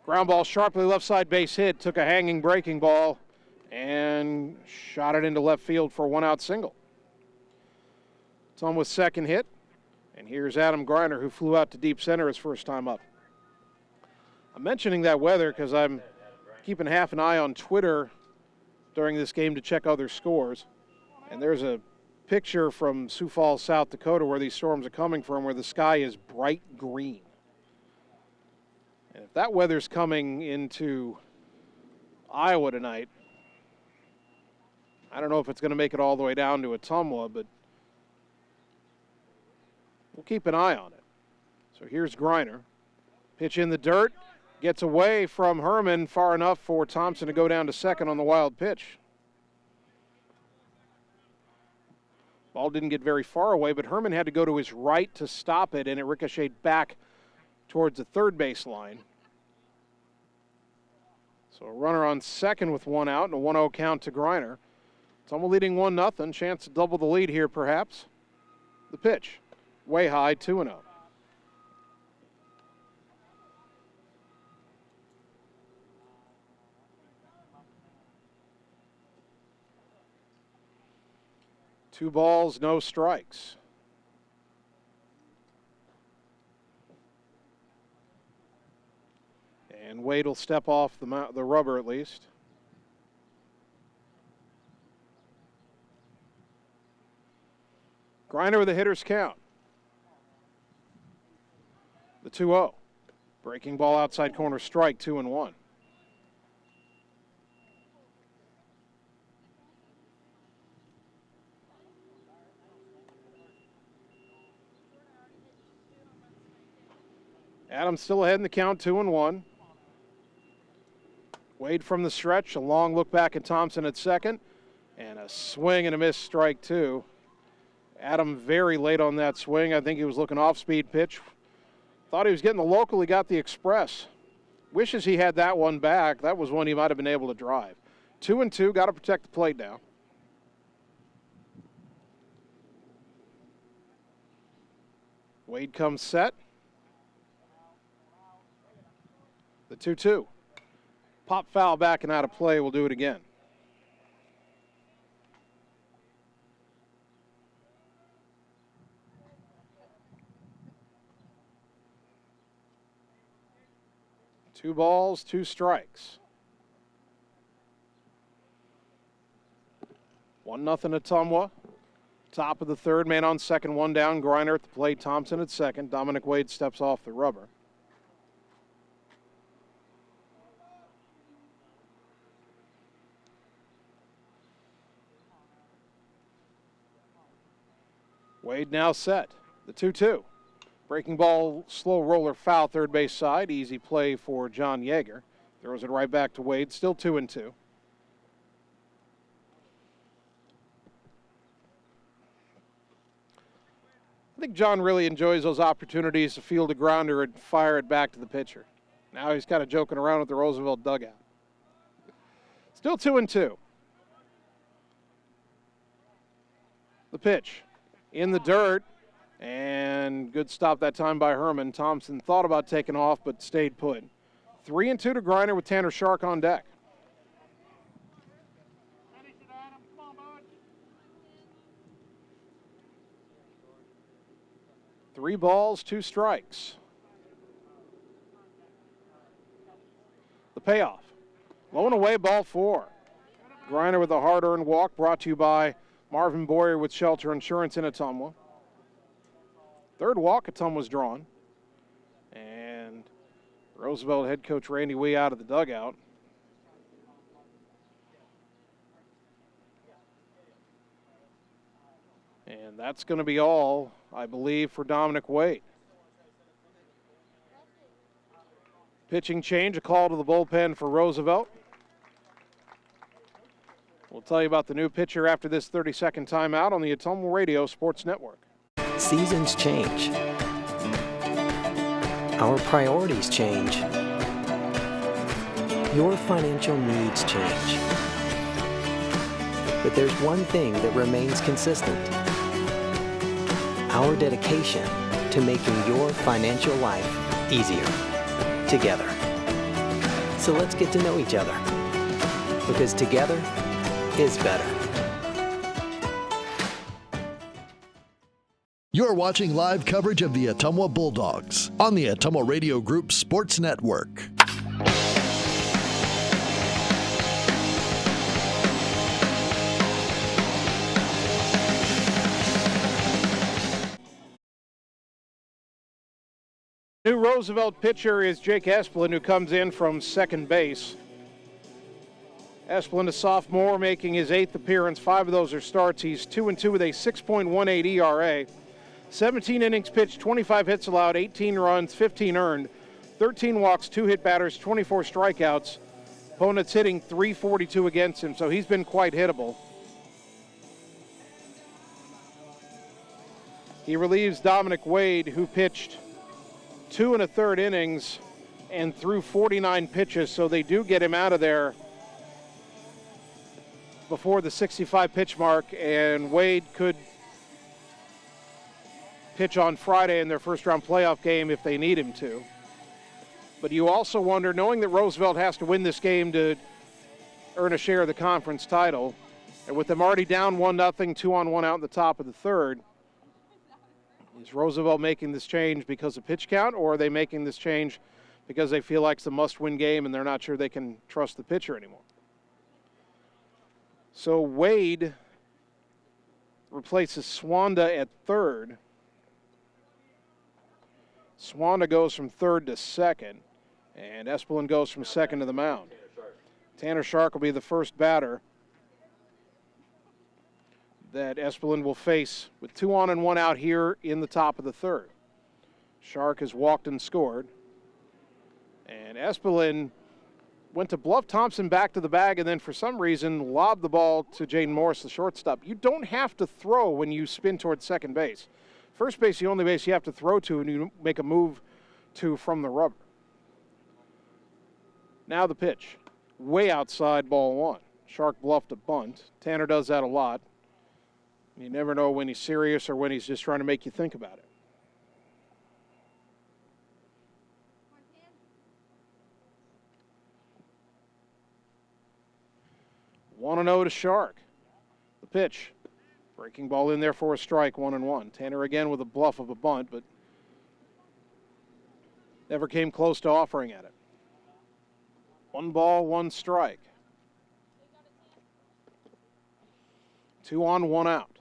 Ground ball sharply left side base hit. Took a hanging breaking ball and shot it into left field for a 1-out single. Ottumwa's second hit. And here's Adam Griner, who flew out to deep center his first time up. I'm mentioning that weather because I'm keeping half an eye on Twitter during this game to check other scores. And there's a picture from Sioux Falls, South Dakota, where these storms are coming from, where the sky is bright green. And if that weather's coming into Iowa tonight, I don't know if it's going to make it all the way down to Ottumwa, but we'll keep an eye on it. So here's Griner. Pitch in the dirt. Gets away from Herman far enough for Thompson to go down to second on the wild pitch. Ball didn't get very far away, but Herman had to go to his right to stop it, and it ricocheted back towards the third base line. So a runner on second with 1 out and a 1-0 count to Griner. Ottumwa leading 1-0. Chance to double the lead here, perhaps. The pitch. Way high, 2-0. Two balls, no strikes. And Wade will step off the rubber at least. Griner with a hitter's count. The 2-0. Breaking ball outside corner strike, 2-1. Adams still ahead in the count, 2-1. Wade from the stretch, a long look back at Thompson at second, and a swing and a miss, strike 2. Adam very late on that swing. I think he was looking off-speed pitch. Thought he was getting the local, he got the express. Wishes he had that one back. That was one he might have been able to drive. 2-2, got to protect the plate now. Wade comes set. The 2-2. Pop foul back and out of play. We'll do it again. Two balls, 2 strikes. 1-0 Ottumwa. Top of the third, man on second, 1 down. Griner at the plate, Thompson at second. Dominic Wade steps off the rubber. Wade now set. The 2-2. Breaking ball, slow roller foul, third base side. Easy play for John Yeager. Throws it right back to Wade. Still 2-2. I think John really enjoys those opportunities to field a grounder and fire it back to the pitcher. Now he's kind of joking around with the Roosevelt dugout. Still 2-2. The pitch in the dirt, and good stop that time by Herman. Thompson thought about taking off, but stayed put. 3-2 to Griner with Tanner Shark on deck. Three balls, two strikes. The payoff. Low and away, ball four. Griner with a hard-earned walk, brought to you by Marvin Boyer with Shelter Insurance in Ottumwa. Third walk, Ottumwa's drawn. And Roosevelt head coach Randy Wee out of the dugout. And that's going to be all, I believe, for Dominic Wade. Pitching change, a call to the bullpen for Roosevelt. We'll tell you about the new pitcher after this 30-second timeout on the Ottumwa Radio Sports Network. Seasons change. Our priorities change. Your financial needs change. But there's one thing that remains consistent. Our dedication to making your financial life easier together. So let's get to know each other, because together is better. You're watching live coverage of the Ottumwa Bulldogs on the Ottumwa Radio Group Sports Network. New Roosevelt pitcher is Jake Esplin, who comes in from second base. Esplin, a sophomore, making his 8th appearance. 5 of those are starts. He's 2-2 with a 6.18 ERA. 17 innings pitched, 25 hits allowed, 18 runs, 15 earned, 13 walks, 2 hit batters, 24 strikeouts. Opponents hitting .342 against him, so he's been quite hittable. He relieves Dominic Wade, who pitched 2 1/3 innings and threw 49 pitches, so they do get him out of there before the 65 pitch mark, and Wade could pitch on Friday in their first round playoff game if they need him to. But you also wonder, knowing that Roosevelt has to win this game to earn a share of the conference title, and with them already down 1-0, 2-on-1 out in the top of the third, is Roosevelt making this change because of pitch count, or are they making this change because they feel like it's a must-win game and they're not sure they can trust the pitcher anymore? So Wade replaces Swanda at third. Swanda goes from third to second, and Esplin goes from second to the mound. Tanner Shark will be the first batter that Esplin will face with 2 on and 1 out here in the top of the third. Shark has walked and scored, and Esplin went to bluff Thompson back to the bag, and then for some reason lobbed the ball to Jaden Morris, the shortstop. You don't have to throw when you spin towards second base. First base, the only base you have to throw to and you make a move to from the rubber. Now the pitch. Way outside, ball 1. Shark bluffed a bunt. Tanner does that a lot. You never know when he's serious or when he's just trying to make you think about it. One 1-0 to Shark. The pitch. Breaking ball in there for a strike, 1-1. Tanner again with a bluff of a bunt, but never came close to offering at it. 1 ball, 1 strike. 2 on, 1 out.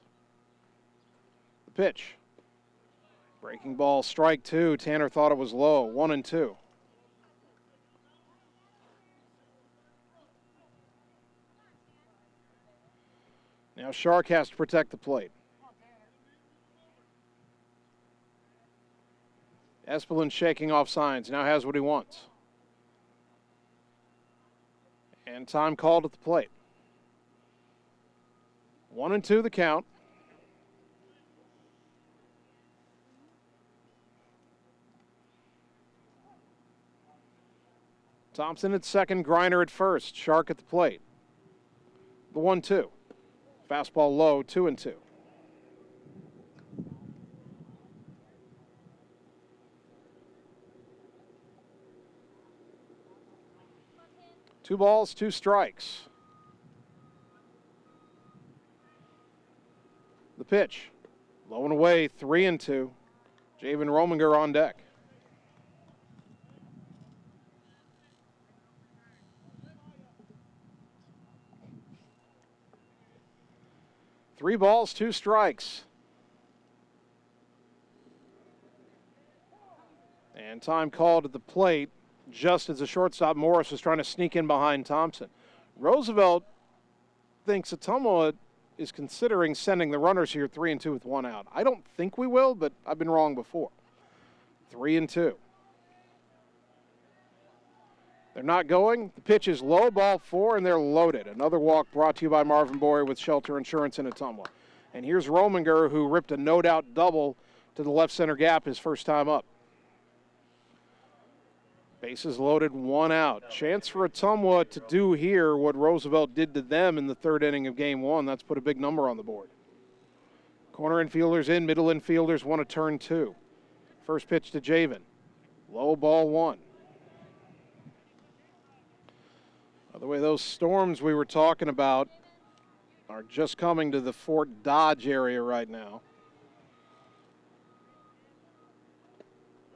The pitch. Breaking ball, strike 2. Tanner thought it was low, 1-2. Now Shark has to protect the plate. Esplin shaking off signs, now has what he wants. And time called at the plate. 1-2 the count. Thompson at second, Griner at first. Shark at the plate. The 1-2. Fastball low, 2-2. Two balls, two strikes. The pitch. Low and away, 3-2. Javen Rominger on deck. Three balls, two strikes. And time called at the plate just as the shortstop Morris was trying to sneak in behind Thompson. Roosevelt thinks Ottumwa is considering sending the runners here 3-2 with one out. I don't think we will, but I've been wrong before. 3-2. They're not going. The pitch is low, ball 4, and they're loaded. Another walk brought to you by Marvin Boyer with Shelter Insurance in Ottumwa. And here's Rominger, who ripped a no-doubt double to the left center gap his first time up. Bases loaded, one out. Chance for Ottumwa to do here what Roosevelt did to them in the third inning of Game 1. That's put a big number on the board. Corner infielders in, middle infielders want to turn 2. First pitch to Javen. Low, ball 1. By the way, those storms we were talking about are just coming to the Fort Dodge area right now.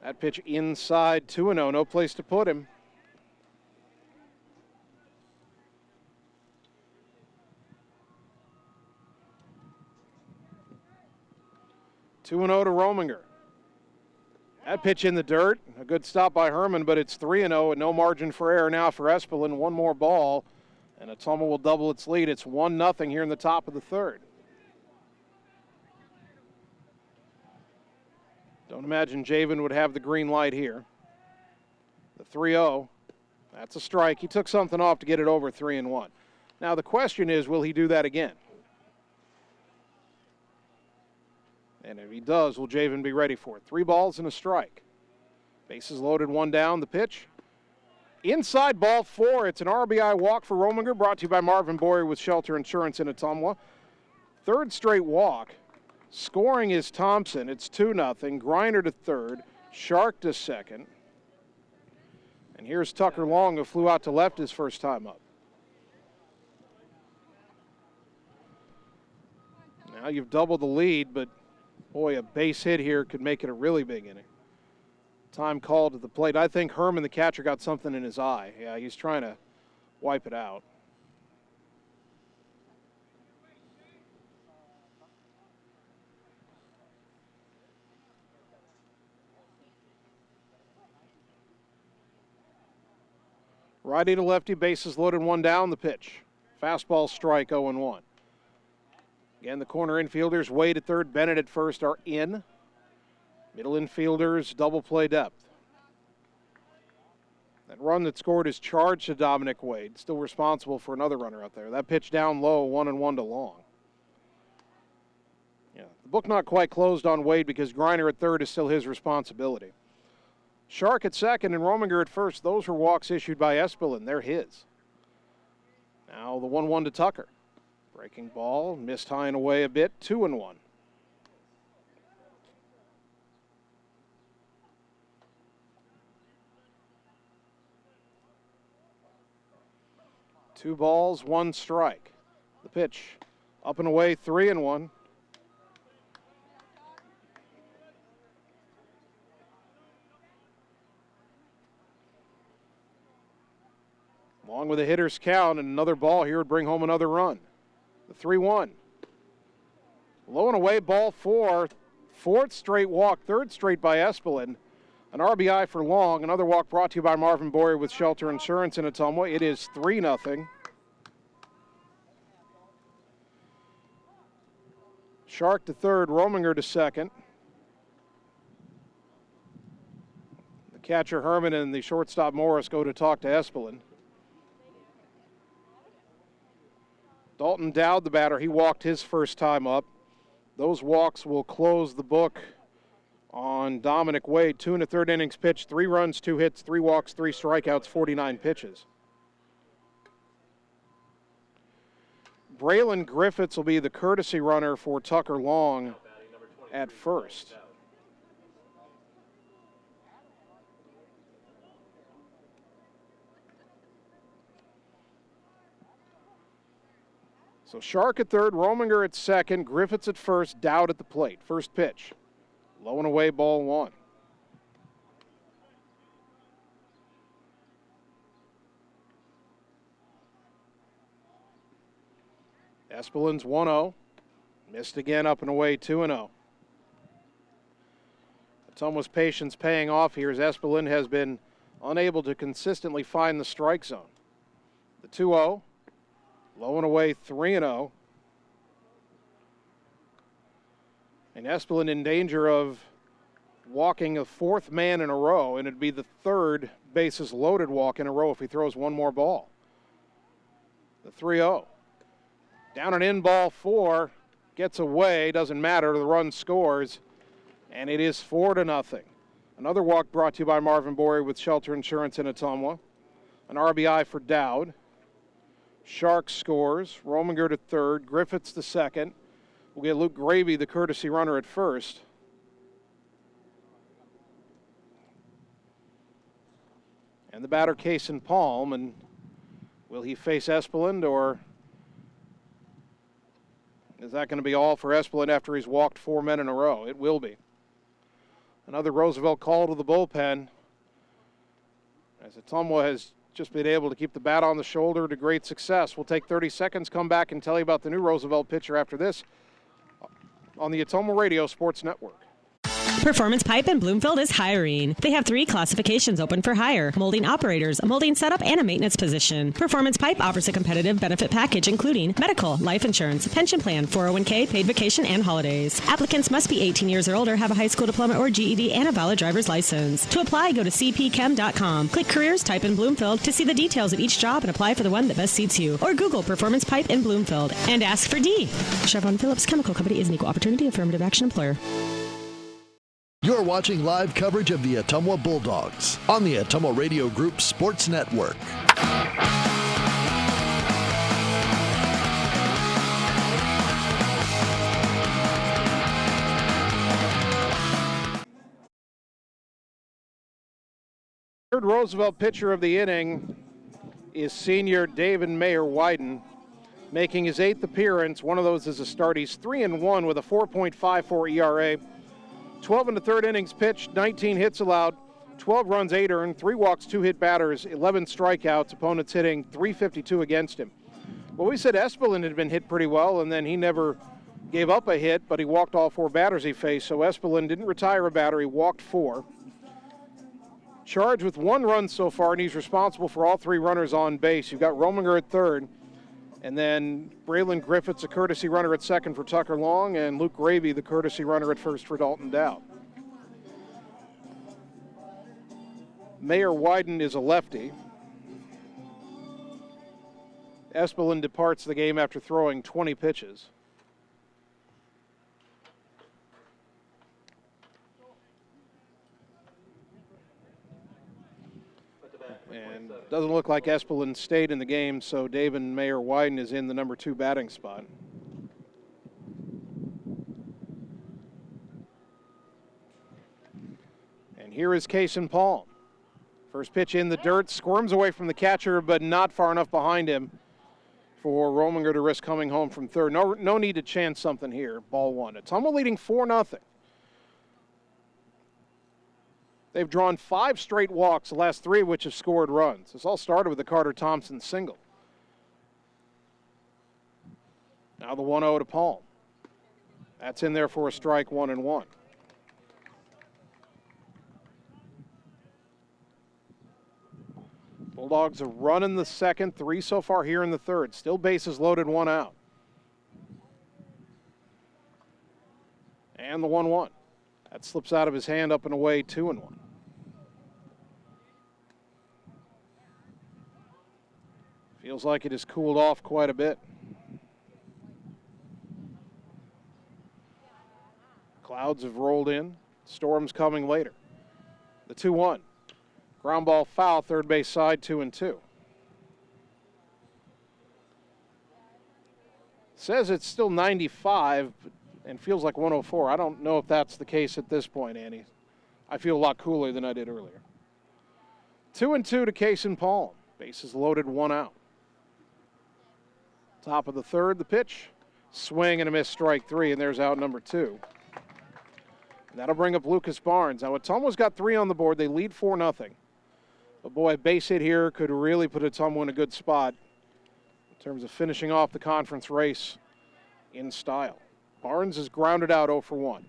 That pitch inside, 2-0, no place to put him. Two and 0 to Rominger. That pitch in the dirt. A good stop by Herman, but it's 3-0 and no margin for error now for Espelin. One more ball, and Ottumwa will double its lead. It's 1-0 here in the top of the third. Don't imagine Javen would have the green light here. The 3-0. That's a strike. He took something off to get it over 3-1. Now the question is, will he do that again? And if he does, will Javen be ready for it? 3 balls and a strike. Bases loaded, one down. The pitch. Inside, ball 4. It's an RBI walk for Rominger, brought to you by Marvin Boyer with Shelter Insurance in Ottumwa. Third straight walk. Scoring is Thompson. It's 2-0. Griner to third. Shark to second. And here's Tucker Long, who flew out to left his first time up. Now you've doubled the lead, but boy, a base hit here could make it a really big inning. Time called at the plate. I think Herman, the catcher, got something in his eye. Yeah, he's trying to wipe it out. Righty to lefty, bases loaded, one down. The pitch. Fastball strike, 0-1. Again, the corner infielders, Wade at third, Bennett at first, are in. Middle infielders, double play depth. That run that scored is charged to Dominic Wade, still responsible for another runner out there. That pitch down low, 1-1 to Long. Yeah, the book not quite closed on Wade because Griner at third is still his responsibility. Shark at second and Rominger at first. Those were walks issued by Espelin. They're his. Now the 1-1 to Tucker. Breaking ball, missed high and away a bit, 2-1. Two balls, one strike. The pitch, up and away, 3-1. Along with a hitter's count, and another ball here would bring home another run. The 3-1. Low and away, ball 4. Fourth straight walk, third straight by Espelin. An RBI for Long. Another walk brought to you by Marvin Boyer with Shelter Insurance in Ottumwa. It is 3-0. Shark to third, Rominger to second. The catcher Herman and the shortstop Morris go to talk to Espelin. Dalton Dowd, the batter, he walked his first time up. Those walks will close the book on Dominic Wade. 2 1/3 innings pitched, 3 runs, 2 hits, 3 walks, 3 strikeouts, 49 pitches. Braylon Griffiths will be the courtesy runner for Tucker Long at first. So Shark at third, Rominger at second, Griffiths at first, Dowd at the plate. First pitch, low and away, ball one. Espelin's 1-0. Missed again, up and away, 2-0. Ottumwa's patience paying off here as Espelin has been unable to consistently find the strike zone. The 2-0. Low and away, 3-0. And Espelin in danger of walking a fourth man in a row, and it'd be the third bases loaded walk in a row if he throws one more ball. The 3-0. Down and in, ball four. Gets away, doesn't matter, the run scores, and it is 4-0. Another walk brought to you by Marvin Bory with Shelter Insurance in Ottumwa. An RBI for Dowd. Shark scores. Rominger to third. Griffiths to second. We'll get Luke Gravy, the courtesy runner, at first. And the batter, Cason Palm. And will he face Espelin, or is that going to be all for Espelin after he's walked four men in a row? It will be. Another Roosevelt call to the bullpen, as Ottumwa has just been able to keep the bat on the shoulder to great success. We'll take 30 seconds, come back and tell you about the new Roosevelt pitcher after this on the Ottumwa Radio Sports Network. Performance Pipe in Bloomfield is hiring. They have 3 classifications open for hire: molding operators, a molding setup, and a maintenance position. Performance Pipe offers a competitive benefit package including medical, life insurance, pension plan, 401k, paid vacation, and holidays. Applicants must be 18 years or older, have a high school diploma or GED, and a valid driver's license. To apply, go to cpchem.com. Click Careers, type in Bloomfield to see the details of each job and apply for the one that best suits you. Or Google Performance Pipe in Bloomfield and ask for D. Chevron Phillips Chemical Company is an equal opportunity affirmative action employer. You're watching live coverage of the Ottumwa Bulldogs on the Ottumwa Radio Group Sports Network. Third Roosevelt pitcher of the inning is senior David Mayer-Wyden, making his 8th appearance. One of those is a start. He's 3-1 with a 4.54 ERA. 12 in the third innings pitched, 19 hits allowed, 12 runs, 8 earned, 3 walks, 2 hit batters, 11 strikeouts, opponents hitting .352 against him. Well, we said Espelin had been hit pretty well, and then he never gave up a hit, but he walked all 4 batters he faced, so Espelin didn't retire a batter, he walked 4. Charged with 1 run so far, and he's responsible for all 3 runners on base. You've got Rominger at third, and then Braylon Griffiths, a courtesy runner at second for Tucker Long, and Luke Gravy, the courtesy runner at first for Dalton Dowd. Mayer-Wyden is a lefty. Espelin departs the game after throwing 20 pitches. And doesn't look like Espelin stayed in the game, so David Mayer-Wyden is in the number 2 batting spot. And here is Cason Palm. First pitch in the dirt, squirms away from the catcher, but not far enough behind him for Rominger to risk coming home from third. No need to chance something here. Ball 1. Ottumwa leading 4-0. They've drawn 5 straight walks, the last 3 of which have scored runs. This all started with the Carter Thompson single. Now the 1-0 to Palm. That's in there for a strike, 1-1. Bulldogs are running the second, 3 so far here in the third. Still bases loaded, 1 out. And the 1-1. That slips out of his hand, up and away, 2-1. Feels like it has cooled off quite a bit. Clouds have rolled in. Storms coming later. The 2-1. Ground ball foul, third base side, 2-2. says it's still 95 and feels like 104. I don't know if that's the case at this point, Annie. I feel a lot cooler than I did earlier. 2-2 to Case and Palm. Bases loaded, 1 out. Top of the third, the pitch. Swing and a miss, strike 3, and there's out number 2. That'll bring up Lucas Barnes. Now, Ottumwa's got 3 on the board. They lead 4-0. But boy, a base hit here could really put Ottumwa in a good spot in terms of finishing off the conference race in style. Barnes is grounded out 0 for 1.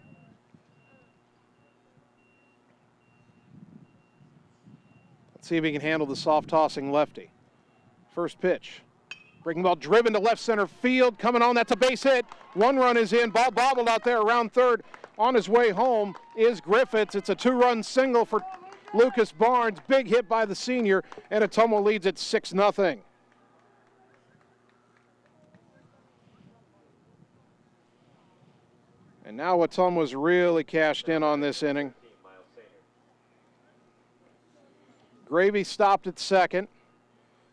Let's see if he can handle the soft-tossing lefty. First pitch. Breaking ball driven to left center field. Coming on, that's a base hit. 1 run is in. Ball bobbled out there around third. On his way home is Griffiths. It's a 2-run single for Lucas Barnes. Big hit by the senior, and Ottumwa leads at 6-0. And now Ottumwa's really cashed in on this inning. Gravy stopped at second,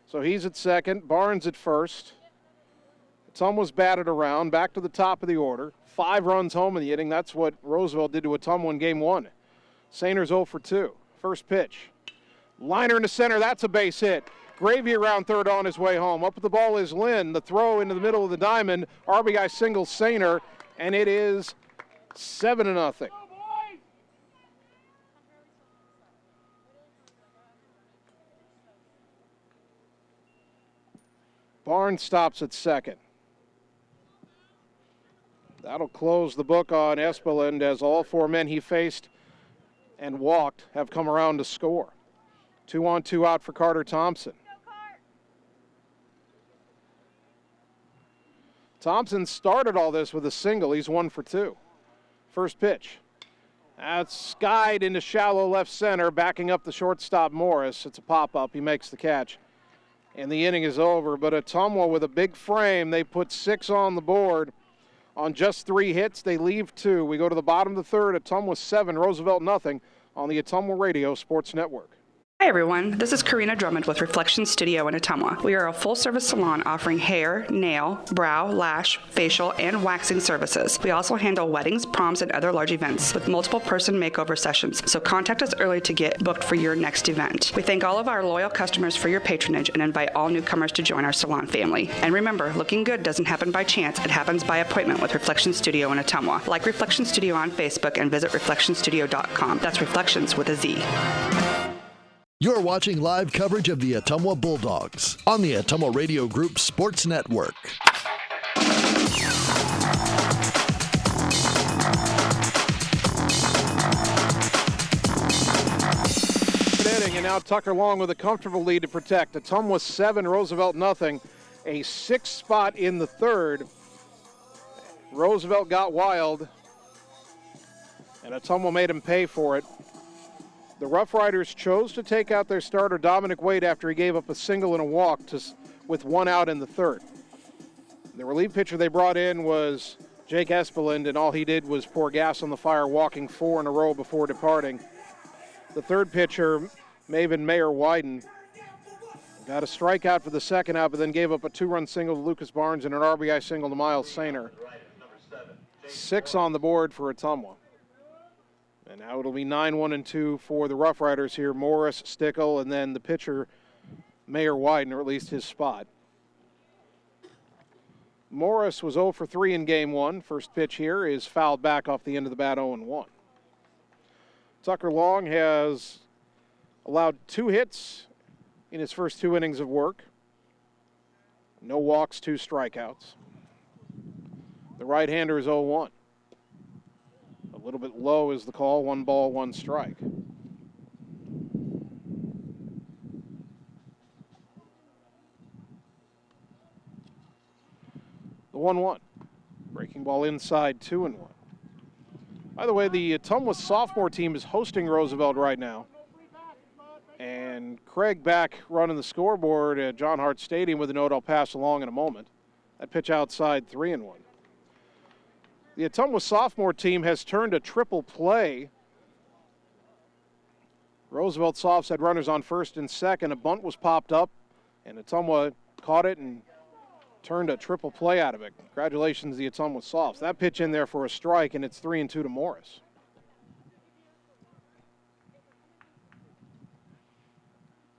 so he's at second. Barnes at first. Ottumwa's batted around, back to the top of the order. 5 runs home in the inning. That's what Roosevelt did to Ottumwa in game 1. Saner's 0 for 2. First pitch. Liner into center. That's a base hit. Gravy around third on his way home. Up with the ball is Lynn. The throw into the middle of the diamond. RBI single Saner, and it is 7-0. Barnes stops at second. That'll close the book on Espeland as all 4 men he faced and walked have come around to score. 2 on, 2 out for Carter Thompson. Thompson started all this with a single. He's 1 for 2. First pitch. That's skied into shallow left center, backing up the shortstop Morris. It's a pop-up. He makes the catch. And the inning is over. But Ottumwa with a big frame. They put 6 on the board. On just 3 hits, they leave 2. We go to the bottom of the third. Ottumwa 7, Roosevelt 0 on the Ottumwa Radio Sports Network. Hi everyone, this is Karina Drummond with Reflection Studio in Ottumwa. We are a full-service salon offering hair, nail, brow, lash, facial, and waxing services. We also handle weddings, proms, and other large events with multiple person makeover sessions, so contact us early to get booked for your next event. We thank all of our loyal customers for your patronage and invite all newcomers to join our salon family. And remember, looking good doesn't happen by chance, it happens by appointment with Reflection Studio in Ottumwa. Like Reflection Studio on Facebook and visit reflectionstudio.com. That's Reflections with a Z. You're watching live coverage of the Ottumwa Bulldogs on the Ottumwa Radio Group Sports Network. Good inning, and now Tucker Long with a comfortable lead to protect. Ottumwa 7, Roosevelt 0. A 6 spot in the third. Roosevelt got wild, and Ottumwa made him pay for it. The Roughriders chose to take out their starter, Dominic Wade, after he gave up a single and a walk with 1 out in the third. The relief pitcher they brought in was Jake Espeland, and all he did was pour gas on the fire, walking 4 in a row before departing. The third pitcher, Maven Mayer-Wyden, got a strikeout for the second out, but then gave up a 2-run single to Lucas Barnes and an RBI single to Miles Saner. 6 on the board for Ottumwa. And now it'll be 9-1-2 for the Roughriders here. Morris, Stickle, and then the pitcher, Mayer-Wyden, or at least his spot. Morris was 0 for 3 in game 1. First pitch here is fouled back off the end of the bat, 0-1. Tucker Long has allowed 2 hits in his first 2 innings of work. No walks, 2 strikeouts. The right-hander is 0-1. A little bit low is the call. 1 ball, 1 strike. The 1-1. Breaking ball inside, 2-1. By the way, the Ottumwa sophomore team is hosting Roosevelt right now. And Craig back running the scoreboard at John Hart Stadium with a note I'll pass along in a moment. That pitch outside, 3-1. The Ottumwa sophomore team has turned a triple play. Roosevelt Softs had runners on first and second. A bunt was popped up, and Ottumwa caught it and turned a triple play out of it. Congratulations, the Ottumwa Softs. That pitch in there for a strike, and it's 3-2 to Morris.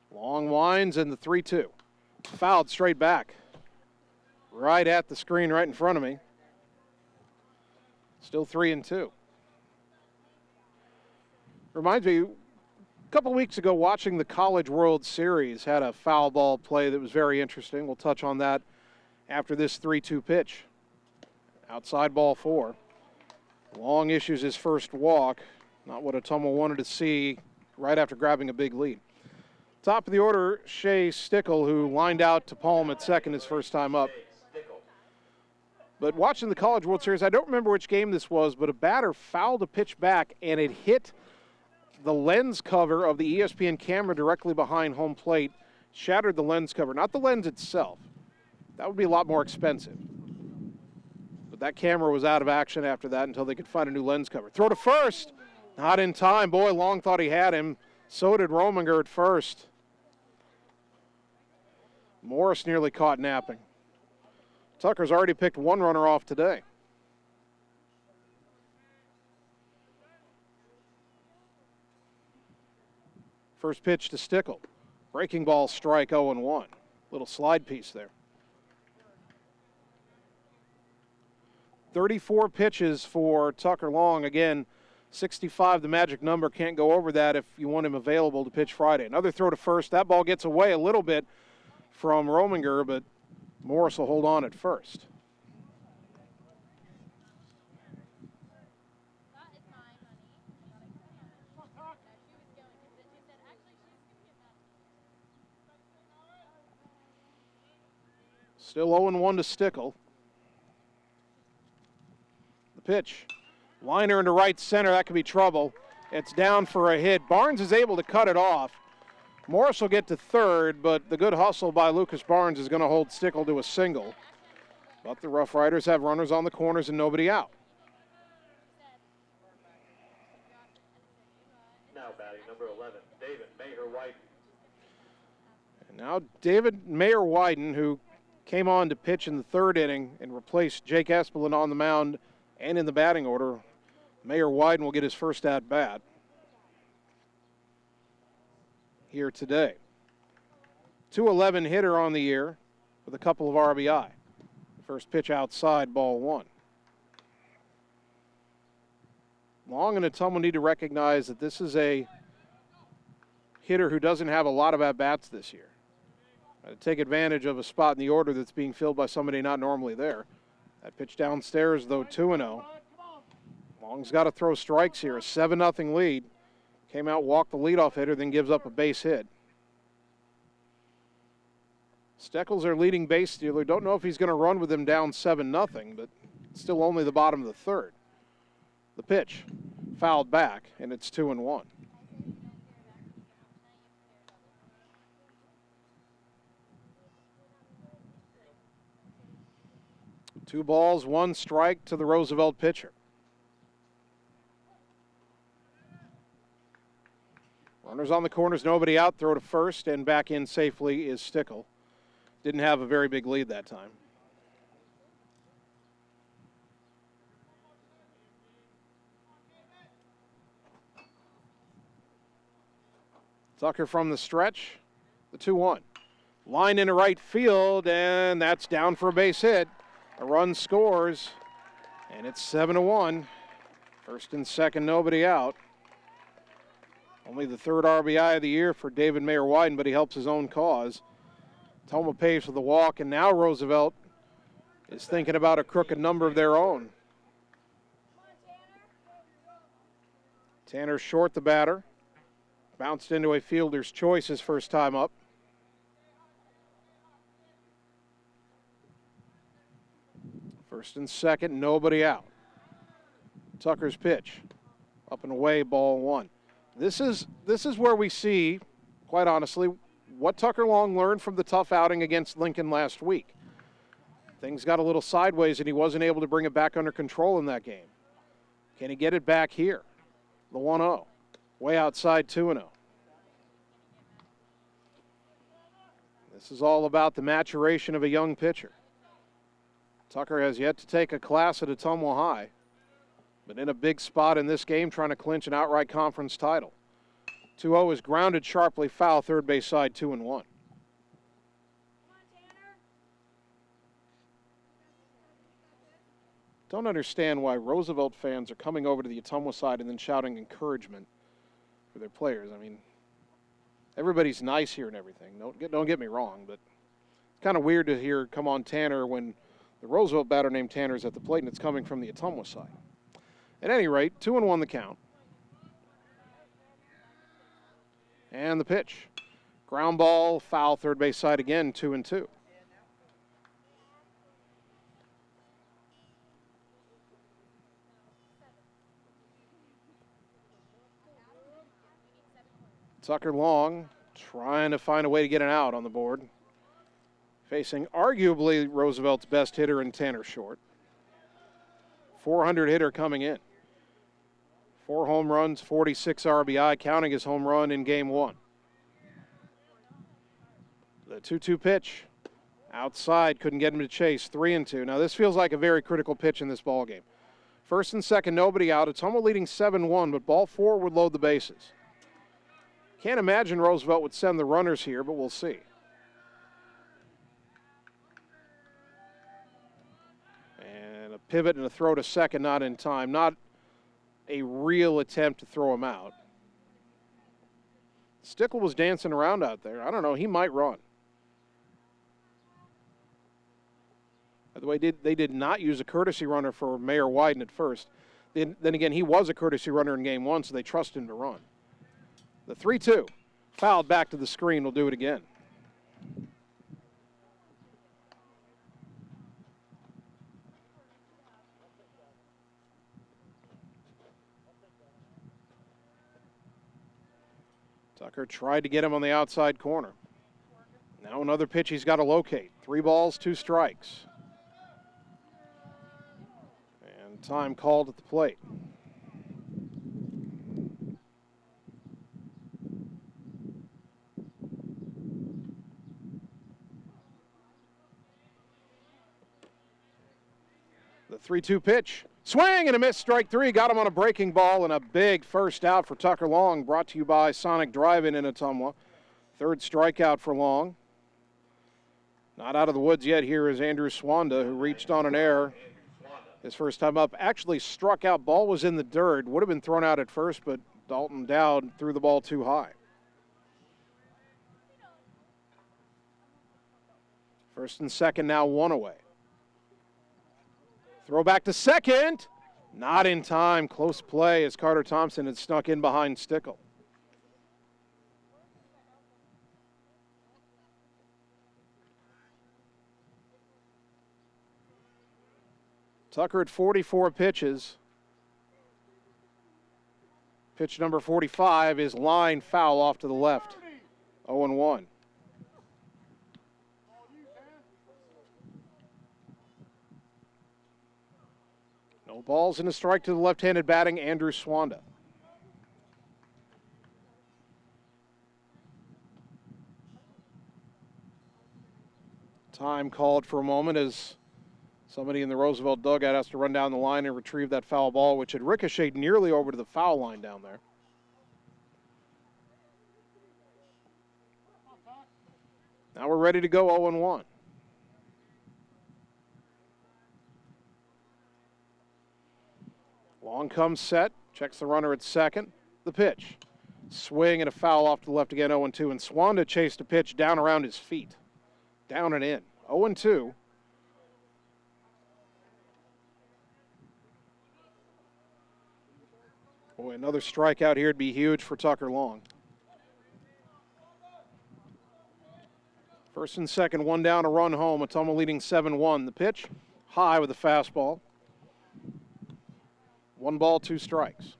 Long winds and the 3-2. Fouled straight back. Right at the screen right in front of me. Still 3-2. Reminds me, a couple weeks ago watching the College World Series had a foul ball play that was very interesting. We'll touch on that after this 3-2 pitch. Outside ball 4. Long issues his first walk. Not what Ottumwa wanted to see right after grabbing a big lead. Top of the order, Shea Stickle, who lined out to Palm at second his first time up. But watching the College World Series, I don't remember which game this was, but a batter fouled a pitch back, and it hit the lens cover of the ESPN camera directly behind home plate, shattered the lens cover, not the lens itself. That would be a lot more expensive. But that camera was out of action after that until they could find a new lens cover. Throw to first. Not in time. Boy, Long thought he had him. So did Rominger at first. Morris nearly caught napping. Tucker's already picked one runner off today. First pitch to Stickle. Breaking ball strike 0-1. Little slide piece there. 34 pitches for Tucker Long. Again, 65, the magic number. Can't go over that if you want him available to pitch Friday. Another throw to first. That ball gets away a little bit from Rominger, but Morris will hold on at first. Still 0-1 to Stickle. The pitch. Liner into right center. That could be trouble. It's down for a hit. Barnes is able to cut it off. Morris will get to third, but the good hustle by Lucas Barnes is going to hold Stickle to a single. But the Rough Riders have runners on the corners and nobody out. Now batting number 11, David Mayer-Wyden. And now David Mayer-Wyden, who came on to pitch in the third inning and replaced Jake Espelin on the mound and in the batting order. Mayer-Wyden will get his first at-bat here today. 211 hitter on the year with a couple of RBI. First pitch outside, ball 1. Long and Ottumwa need to recognize that this is a hitter who doesn't have a lot of at-bats this year. To take advantage of a spot in the order that's being filled by somebody not normally there. That pitch downstairs, though, 2-0. Long's got to throw strikes here. A 7-0 lead. Came out, walked the leadoff hitter, then gives up a base hit. Steckles, our leading base stealer. Don't know if he's going to run with him down 7-0, but still only the bottom of the third. The pitch, fouled back, and it's 2-1. Two balls, one strike to the Roosevelt pitcher. Runners on the corners, nobody out. Throw to first, and back in safely is Stickle. Didn't have a very big lead that time. Tucker from the stretch, the 2-1. Line into right field, and that's down for a base hit. A run scores, and it's 7-1. First and second, nobody out. Only the third RBI of the year for David Mayer-Wyden, but he helps his own cause. Ottumwa paves with a walk, and now Roosevelt is thinking about a crooked number of their own. Tanner Short, the batter. Bounced into a fielder's choice his first time up. First and second, nobody out. Tucker's pitch, up and away, ball 1. This is where we see, quite honestly, what Tucker Long learned from the tough outing against Lincoln last week. Things got a little sideways, and he wasn't able to bring it back under control in that game. Can he get it back here? The 1-0, way outside, 2-0. This is all about the maturation of a young pitcher. Tucker has yet to take a class at Ottumwa High, but in a big spot in this game trying to clinch an outright conference title. 2-0 is grounded sharply, foul, third base side, 2-1. Don't understand why Roosevelt fans are coming over to the Ottumwa side and then shouting encouragement for their players. I mean, everybody's nice here and everything. Don't get me wrong, but it's kind of weird to hear "Come on, Tanner" when the Roosevelt batter named Tanner is at the plate and it's coming from the Ottumwa side. At any rate, 2-1 the count. And the pitch. Ground ball, foul, third base side again, 2-2. Tucker Long trying to find a way to get an out on the board. Facing arguably Roosevelt's best hitter in Tanner Short. 400 hitter coming in. 4 home runs, 46 RBI, counting his home run in game 1. The 2-2 pitch. Outside, couldn't get him to chase, 3-2. Now this feels like a very critical pitch in this ball game. First and second, nobody out. Ottumwa leading 7-1, but ball 4 would load the bases. Can't imagine Roosevelt would send the runners here, but we'll see. And a pivot and a throw to second, not in time. Not a real attempt to throw him out. Stickle was dancing around out there. I don't know, he might run. By the way, they did not use a courtesy runner for Mayor Wyden at first. Then again, he was a courtesy runner in game 1, so they trust him to run. The 3-2, fouled back to the screen, will do it again. Tucker tried to get him on the outside corner. Now another pitch he's got to locate. 3 balls, 2 strikes. And time called at the plate. The 3-2 pitch. Swing and a miss, strike 3. Got him on a breaking ball and a big first out for Tucker Long, brought to you by Sonic Drive-In in Ottumwa. 3rd strikeout for Long. Not out of the woods yet here is Andrew Swanda, who reached on an error his first time up. Actually struck out. Ball was in the dirt. Would have been thrown out at first, but Dalton Dowd threw the ball too high. First and second now, 1 away. Throw back to second. Not in time. Close play as Carter Thompson had snuck in behind Stickle. Tucker at 44 pitches. Pitch number 45 is line foul off to the left. 0-1. No balls and a strike to the left-handed batting Andrew Swanda. Time called for a moment as somebody in the Roosevelt dugout has to run down the line and retrieve that foul ball, which had ricocheted nearly over to the foul line down there. Now we're ready to go 0-1. Long comes set, checks the runner at second. The pitch. Swing and a foul off to the left again, 0-2. And Swanda chased a pitch down around his feet. Down and in. 0-2. Boy, another strikeout here would be huge for Tucker Long. First and second, 1 down, a run home. Ottumwa leading 7-1. The pitch, high with a fastball. 1 ball, 2 strikes.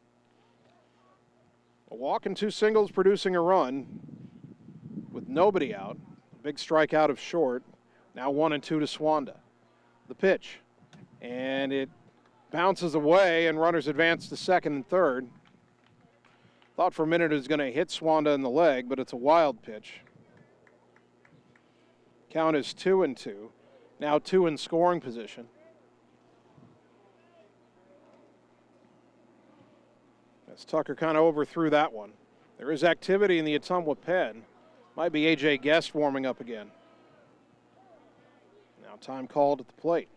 A walk and 2 singles producing a run with nobody out. A big strikeout of Short. Now 1-2 to Swanda. The pitch. And it bounces away and runners advance to second and third. Thought for a minute it was going to hit Swanda in the leg, but it's a wild pitch. Count is 2-2. Now 2 in scoring position. As Tucker kind of overthrew that one. There is activity in the Ottumwa pen. Might be A.J. Guest warming up again. Now time called at the plate.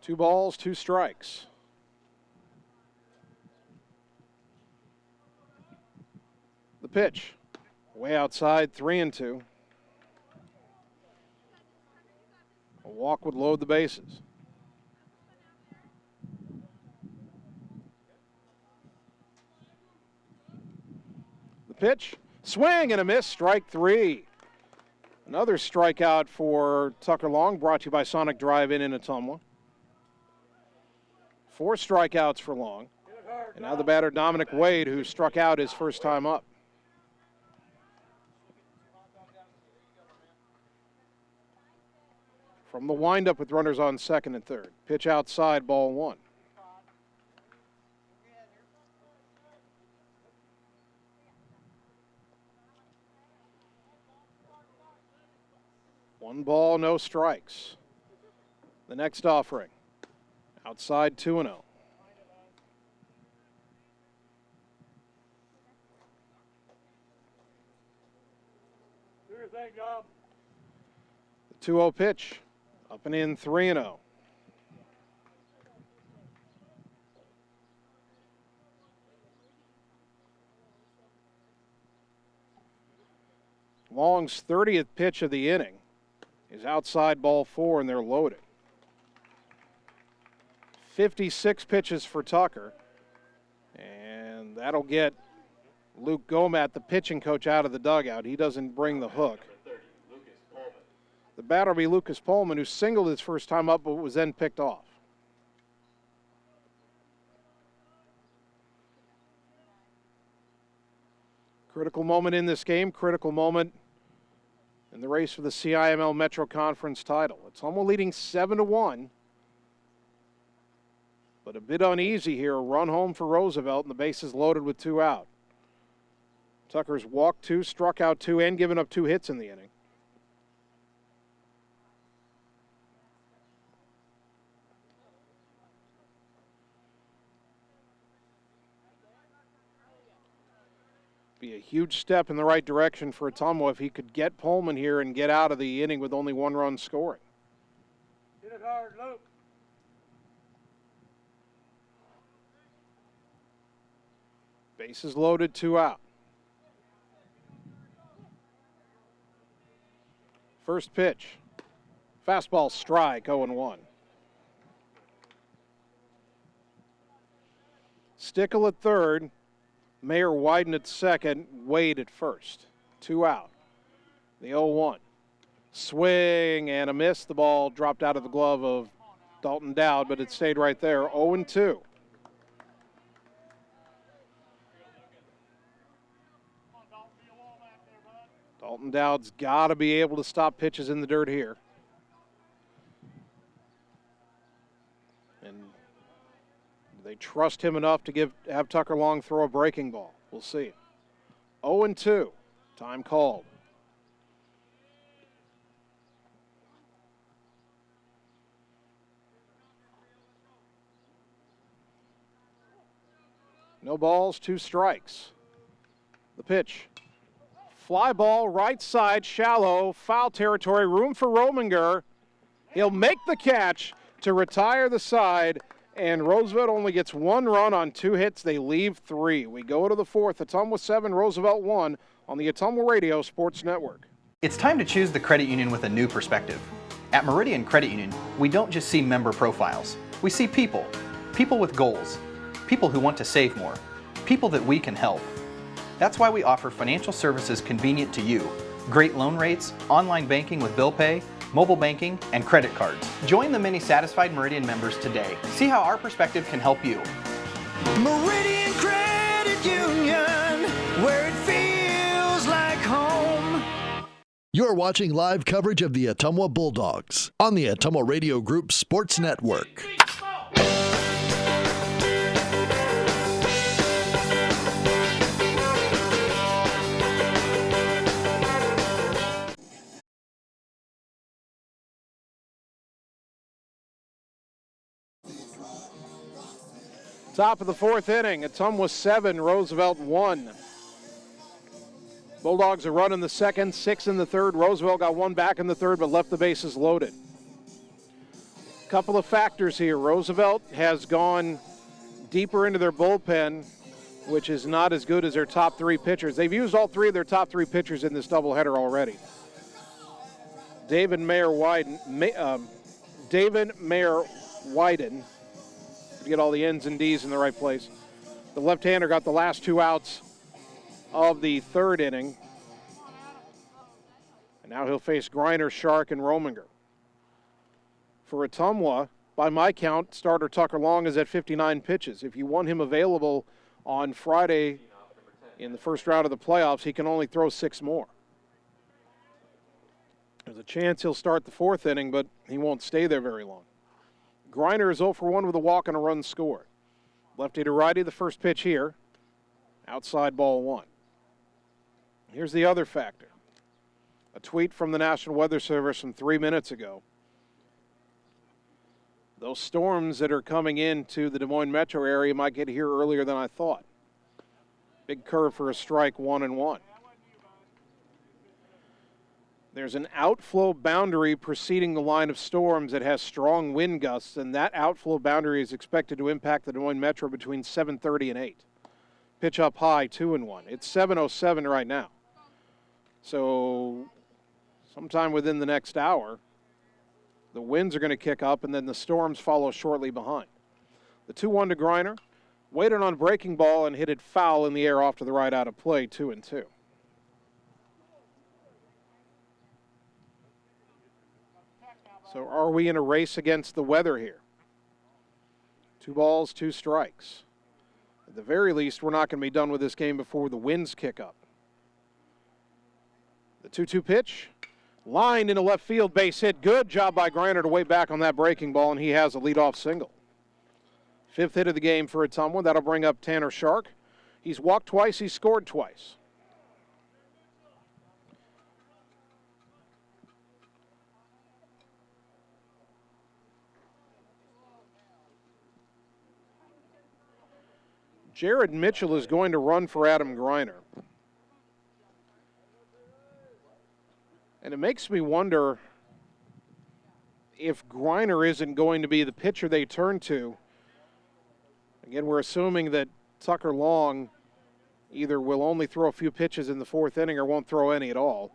Two balls, two strikes. The pitch, way outside, 3-2. A walk would load the bases. The pitch, swing and a miss, strike 3. Another strikeout for Tucker Long, brought to you by Sonic Drive-In Ottumwa. 4 strikeouts for Long. And now the batter, Dominic Wade, who struck out his first time up. From the windup with runners on second and third. Pitch outside, ball 1. One ball, no strikes. The next offering. Outside, 2-0. The 2-0 pitch. Up and in, 3-0. Long's 30th pitch of the inning is outside, ball 4, and they're loaded. 56 pitches for Tucker, and that'll get Luke Gomat, the pitching coach, out of the dugout. He doesn't bring the hook. The batter will be Lucas Pullman, who singled his first time up but was then picked off. Critical moment in this game, critical moment in the race for the CIML Metro Conference title. Ottumwa leading 7-1, but a bit uneasy here. A run home for Roosevelt, and the bases loaded with 2 out. Tucker's walked 2, struck out 2, and given up 2 hits in the inning. Be a huge step in the right direction for Ottumwa if he could get Pullman here and get out of the inning with only 1 run scoring. Hit it hard, Luke. Bases loaded, 2 out. First pitch. Fastball strike, 0-1. Stickle at third. Mayer Wyden at second, Wade at first. 2 out. The 0-1. Swing and a miss. The ball dropped out of the glove of Dalton Dowd, but it stayed right there. 0-2. Dalton Dowd's got to be able to stop pitches in the dirt here. And they trust him enough to have Tucker Long throw a breaking ball. We'll see. 0-2. Time called. No balls, 2 strikes. The pitch. Fly ball, right side, shallow, foul territory, room for Rominger. He'll make the catch to retire the side, and Roosevelt only gets 1 run on 2 hits. They leave 3. We go to the 4th. Ottumwa 7, Roosevelt 1 on the Ottumwa Radio Sports Network. It's time to choose the credit union with a new perspective. At Meridian Credit Union, we don't just see member profiles. We see people. People with goals. People who want to save more. People that we can help. That's why we offer financial services convenient to you. Great loan rates, online banking with bill pay, mobile banking, and credit cards. Join the many satisfied Meridian members today. See how our perspective can help you. Meridian Credit Union, where it feels like home. You're watching live coverage of the Ottumwa Bulldogs on the Ottumwa Radio Group Sports Network. Top of the fourth inning, Ottumwa 7, Roosevelt 1. Bulldogs a run in the second, 6 in the third. Roosevelt got one back in the third, but left the bases loaded. Couple of factors here. Roosevelt has gone deeper into their bullpen, which is not as good as their top three pitchers. They've used all three of their top three pitchers in this doubleheader already. David Mayer Wyden, to get all the N's and D's in the right place. The left-hander got the last two outs of the third inning. And now he'll face Griner, Shark, and Rominger. For Ottumwa, by my count, starter Tucker Long is at 59 pitches. If you want him available on Friday in the first round of the playoffs, he can only throw 6 more. There's a chance he'll start the fourth inning, but he won't stay there very long. Griner is 0 for 1 with a walk and a run scored. Lefty to righty, the first pitch here. Outside ball 1. Here's the other factor. A tweet from the National Weather Service from 3 minutes ago. Those storms that are coming into the Des Moines metro area might get here earlier than I thought. Big curve for a strike, 1-1. There's an outflow boundary preceding the line of storms that has strong wind gusts, and that outflow boundary is expected to impact the Des Moines metro between 7:30 and 8. Pitch up high, 2-1. It's 7:07 right now. So sometime within the next hour, the winds are going to kick up, and then the storms follow shortly behind. The 2-1 to Griner. Waited on a breaking ball and hit it foul in the air off to the right out of play, 2-2. So are we in a race against the weather here? 2 balls, 2 strikes. At the very least, we're not going to be done with this game before the winds kick up. The 2-2 pitch. Lined into left field, base hit. Good job by Griner to wait back on that breaking ball, and he has a leadoff single. 5th hit of the game for Ottumwa. That'll bring up Tanner Shark. He's walked twice, he's scored twice. Jared Mitchell is going to run for Adam Griner. And it makes me wonder if Griner isn't going to be the pitcher they turn to. Again, we're assuming that Tucker Long either will only throw a few pitches in the fourth inning or won't throw any at all,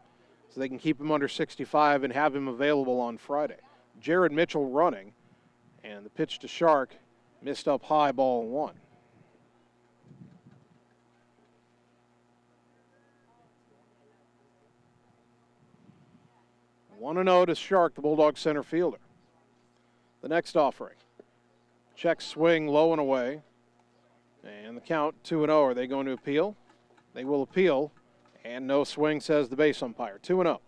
so they can keep him under 65 and have him available on Friday. Jared Mitchell running, and the pitch to Shark missed up high, ball 1. 1-0 to Shark, the Bulldog center fielder. The next offering. Check swing low and away. And the count 2-0. Are they going to appeal? They will appeal. And no swing, says the base umpire. 2-0.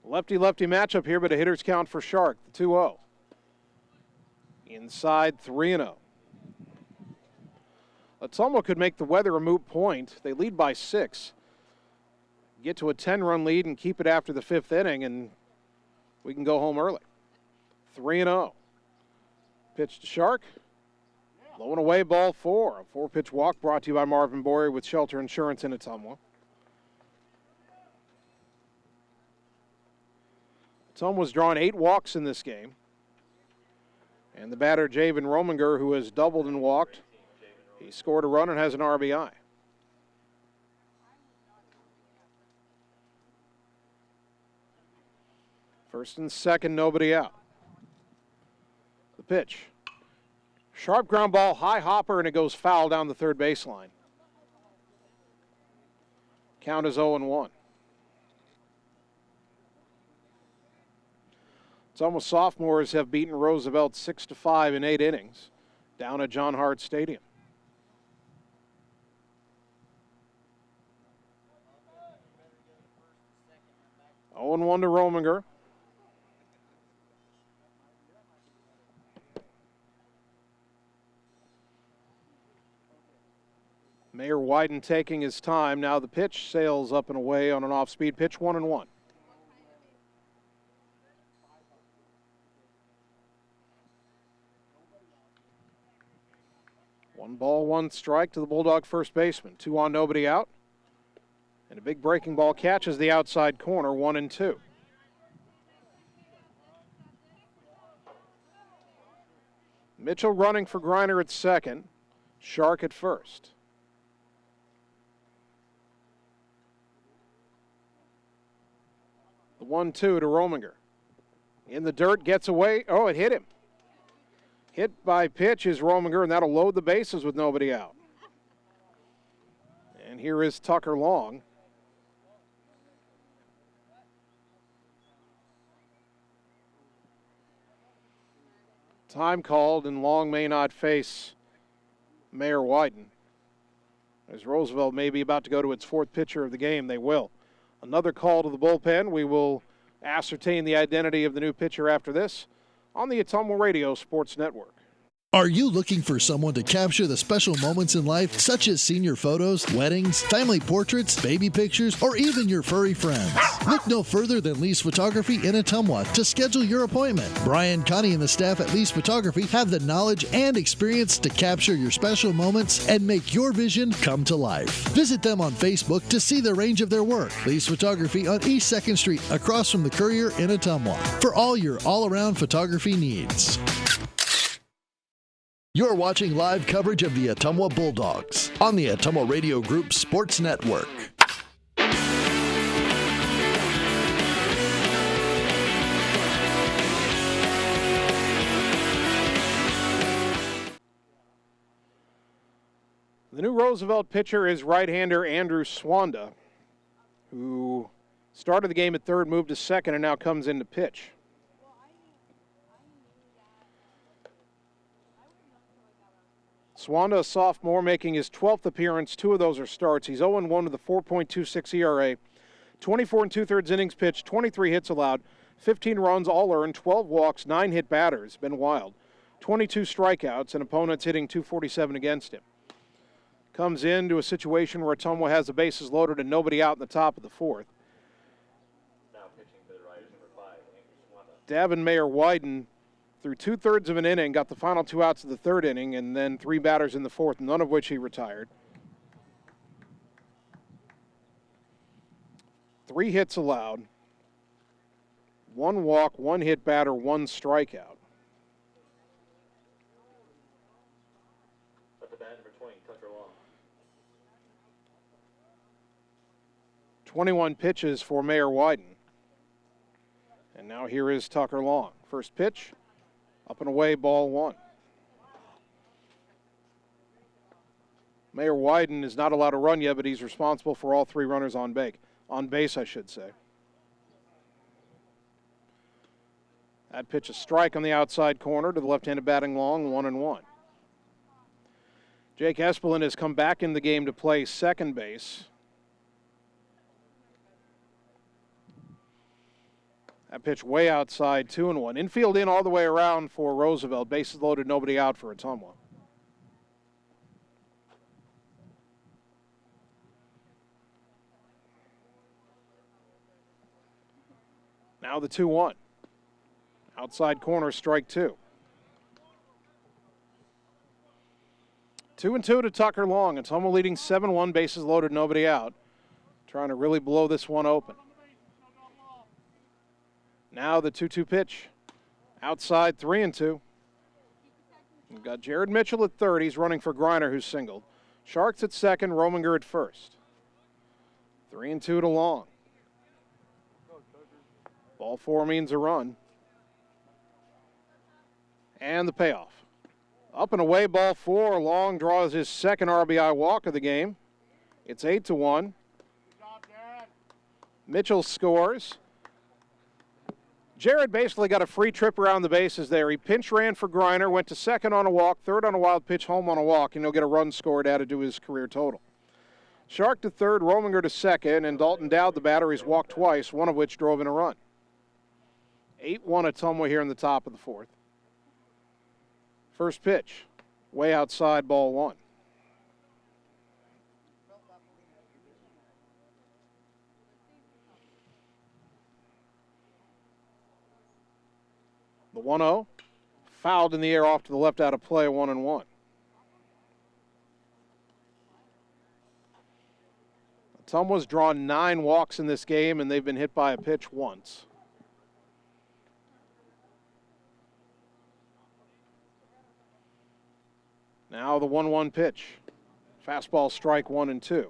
Lefty-lefty matchup here, but a hitter's count for Shark. The 2-0. Inside 3-0. Ottumwa could make the weather a moot point. They lead by 6. Get to a 10-run lead and keep it after the 5th inning, and we can go home early. 3-0. Pitch to Shark. Low and away, ball 4. A 4-pitch walk brought to you by Marvin Boyer with Shelter Insurance in Ottumwa. Ottumwa's drawn 8 walks in this game. And the batter, Javen Rominger, who has doubled and walked, he scored a run and has an RBI. First and second, nobody out. The pitch. Sharp ground ball, high hopper, and it goes foul down the third baseline. Count is 0-1. Ottumwa sophomores have beaten Roosevelt 6-5 in 8 innings down at John Hart Stadium. 0-1 to Rominger. Mayor Wyden taking his time. Now the pitch sails up and away on an off-speed pitch, 1-1. One ball, one strike to the Bulldog first baseman. 2 on, nobody out. And a big breaking ball catches the outside corner, 1-2. Mitchell running for Griner at second. Shark at first. The 1-2 to Rominger. In the dirt, gets away. Oh, it hit him. Hit by pitch is Rominger, and that'll load the bases with nobody out. And here is Tucker Long. Time called, and Long may not face Mayor Wyden. As Roosevelt may be about to go to its fourth pitcher of the game, they will. Another call to the bullpen. We will ascertain the identity of the new pitcher after this on the Ottumwa Radio Sports Network. Are you looking for someone to capture the special moments in life, such as senior photos, weddings, family portraits, baby pictures, or even your furry friends? Look no further than Lee's Photography in Ottumwa to schedule your appointment. Brian, Connie, and the staff at Lee's Photography have the knowledge and experience to capture your special moments and make your vision come to life. Visit them on Facebook to see the range of their work. Lee's Photography on East 2nd Street, across from the Courier in Ottumwa, for all your all-around photography needs. You're watching live coverage of the Ottumwa Bulldogs on the Ottumwa Radio Group Sports Network. The new Roosevelt pitcher is right-hander Andrew Swanda, who started the game at third, moved to second, and now comes in to pitch. Swanda, a sophomore, making his 12th appearance. 2 of those are starts. He's 0-1 with a 4.26 ERA, 24 2/3 innings pitched, 23 hits allowed, 15 runs all earned, 12 walks, 9 hit batters, been wild, 22 strikeouts, and opponents hitting .247 against him. Comes into a situation where Ottumwa has the bases loaded and nobody out in the top of the fourth. Now pitching to the Riders, number 5, Andrew Swanda. Davin Mayor Wyden, through 2/3 of an inning, got the final 2 outs of the third inning, and then 3 batters in the fourth, none of which he retired. 3 hits allowed, 1 walk, 1 hit batter, 1 strikeout. At the bat, number 20, Tucker Long. 21 pitches for Mayor Wyden. And now here is Tucker Long. First pitch, up and away, ball 1. Mayor Wyden is not allowed to run yet, but he's responsible for all 3 runners on base, I should say. That pitch, a strike on the outside corner to the left-handed batting Long, 1-1. Jake Espelin has come back in the game to play second base. That pitch way outside, 2-1. Infield in all the way around for Roosevelt. Bases loaded, nobody out for Ottumwa. Now the 2-1. Outside corner, strike 2. 2-2 to Tucker Long. Ottumwa leading 7-1, bases loaded, nobody out. Trying to really blow this one open. Now the 2-2 pitch. Outside, 3-2. We've got Jared Mitchell at third. He's running for Griner, who's singled. Sharks at second, Rominger at first. 3-2 to Long. Ball 4 means a run. And the payoff. Up and away, ball 4. Long draws his second RBI walk of the game. It's 8-1. Mitchell scores. Jared basically got a free trip around the bases there. He pinch ran for Griner, went to second on a walk, third on a wild pitch, home on a walk, and he'll get a run scored added to his career total. Shark to third, Rominger to second, and Dalton Dowd, the batter, he's walked twice, one of which drove in a run. 8-1 Ottumwa here in the top of the fourth. First pitch, way outside, ball 1. The 1-0. Fouled in the air off to the left out of play, 1-1. Ottumwa's drawn 9 walks in this game, and they've been hit by a pitch once. Now the 1-1 pitch. Fastball strike 1-2.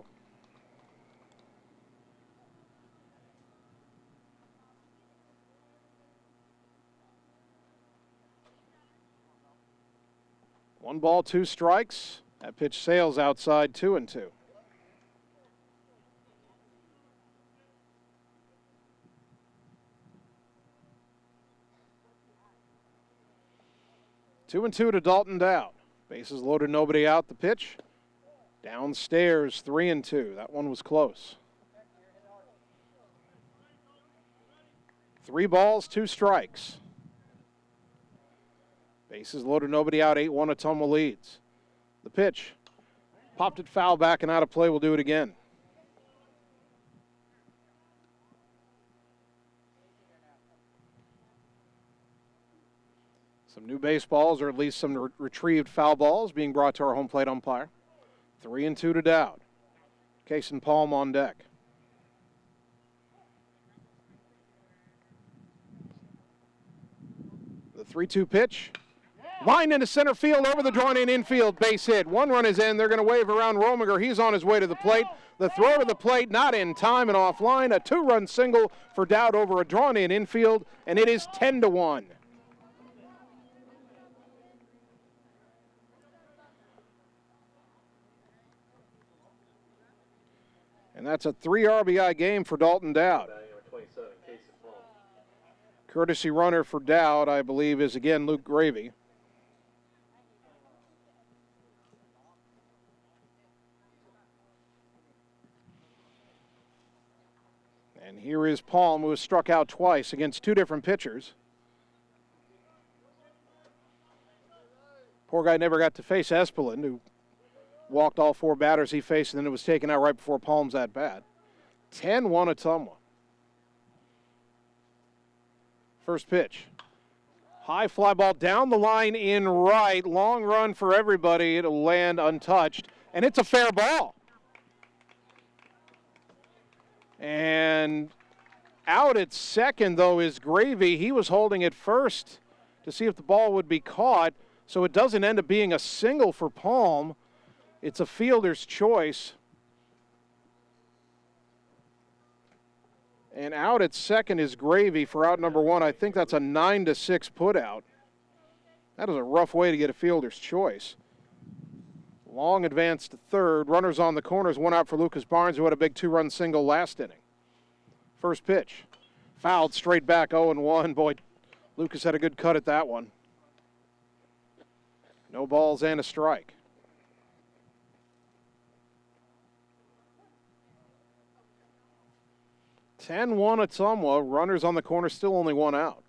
One ball, 2 strikes. That pitch sails outside, 2-2. Two and two to Dalton Dowd. Bases loaded, nobody out. The pitch. Downstairs, 3-2. That one was close. 3 balls, 2 strikes. Bases loaded, nobody out. 8-1, Ottumwa leads. The pitch. Popped it foul back and out of play. We'll do it again. Some new baseballs, or at least some retrieved foul balls, being brought to our home plate umpire. 3-2 to Dowd. Case and Palm on deck. The 3-2 pitch. Line into center field, over the drawn-in infield, base hit. 1 run is in. They're going to wave around Rominger. He's on his way to the plate. The throw to the plate, not in time and offline. A 2-run single for Dowd over a drawn-in infield, and it is 10-1. And that's a 3 RBI game for Dalton Dowd. Courtesy runner for Dowd, I believe, is again Luke Gravy. And here is Palm, who has struck out twice against 2 different pitchers. Poor guy never got to face Espeland, who walked all 4 batters he faced, and then it was taken out right before Palm's at bat. 10-1 Ottumwa. First pitch. High fly ball down the line in right. Long run for everybody. It'll land untouched, and it's a fair ball. And out at second, though, is Gravy. He was holding it first to see if the ball would be caught, so it doesn't end up being a single for Palm. It's a fielder's choice. And out at second is Gravy for out number 1. I think that's a 9-6 putout. That is a rough way to get a fielder's choice. Long advance to third. Runners on the corners. 1 out for Lucas Barnes, who had a big 2-run single last inning. First pitch. Fouled straight back, 0-1. Boy, Lucas had a good cut at that one. No balls and a strike. 10-1 Ottumwa. Runners on the corner, still only 1 out.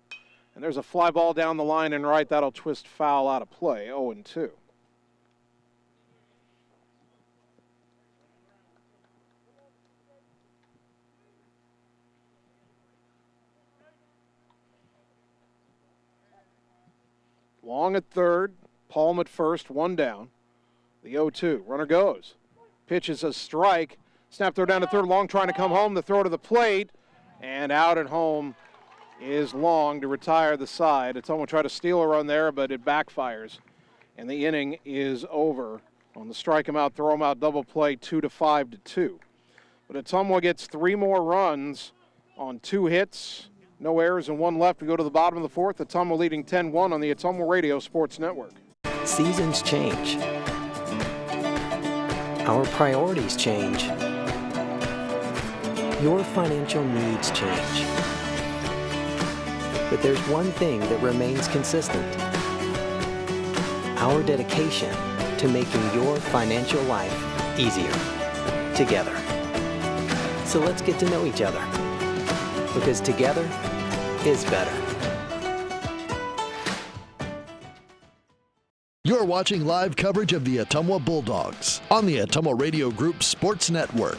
And there's a fly ball down the line and right. That'll twist foul out of play, 0-2. Long at third, Palm at first, 1 down. The 0-2. Runner goes. Pitch is a strike. Snap throw down to third, Long trying to come home. The throw to the plate, and out at home is Long to retire the side. Ottumwa tried to steal a run there, but it backfires, and the inning is over on the strike him out, throw him out double play, 2-5-2. But Ottumwa gets 3 more runs on 2 hits, no errors, and 1 left. We go to the bottom of the 4th. Ottumwa leading 10-1 on the Ottumwa Radio Sports Network. Seasons change. Our priorities change. Your financial needs change. But there's one thing that remains consistent: our dedication to making your financial life easier together. So let's get to know each other, because together is better. You're watching live coverage of the Ottumwa Bulldogs on the Ottumwa Radio Group Sports Network.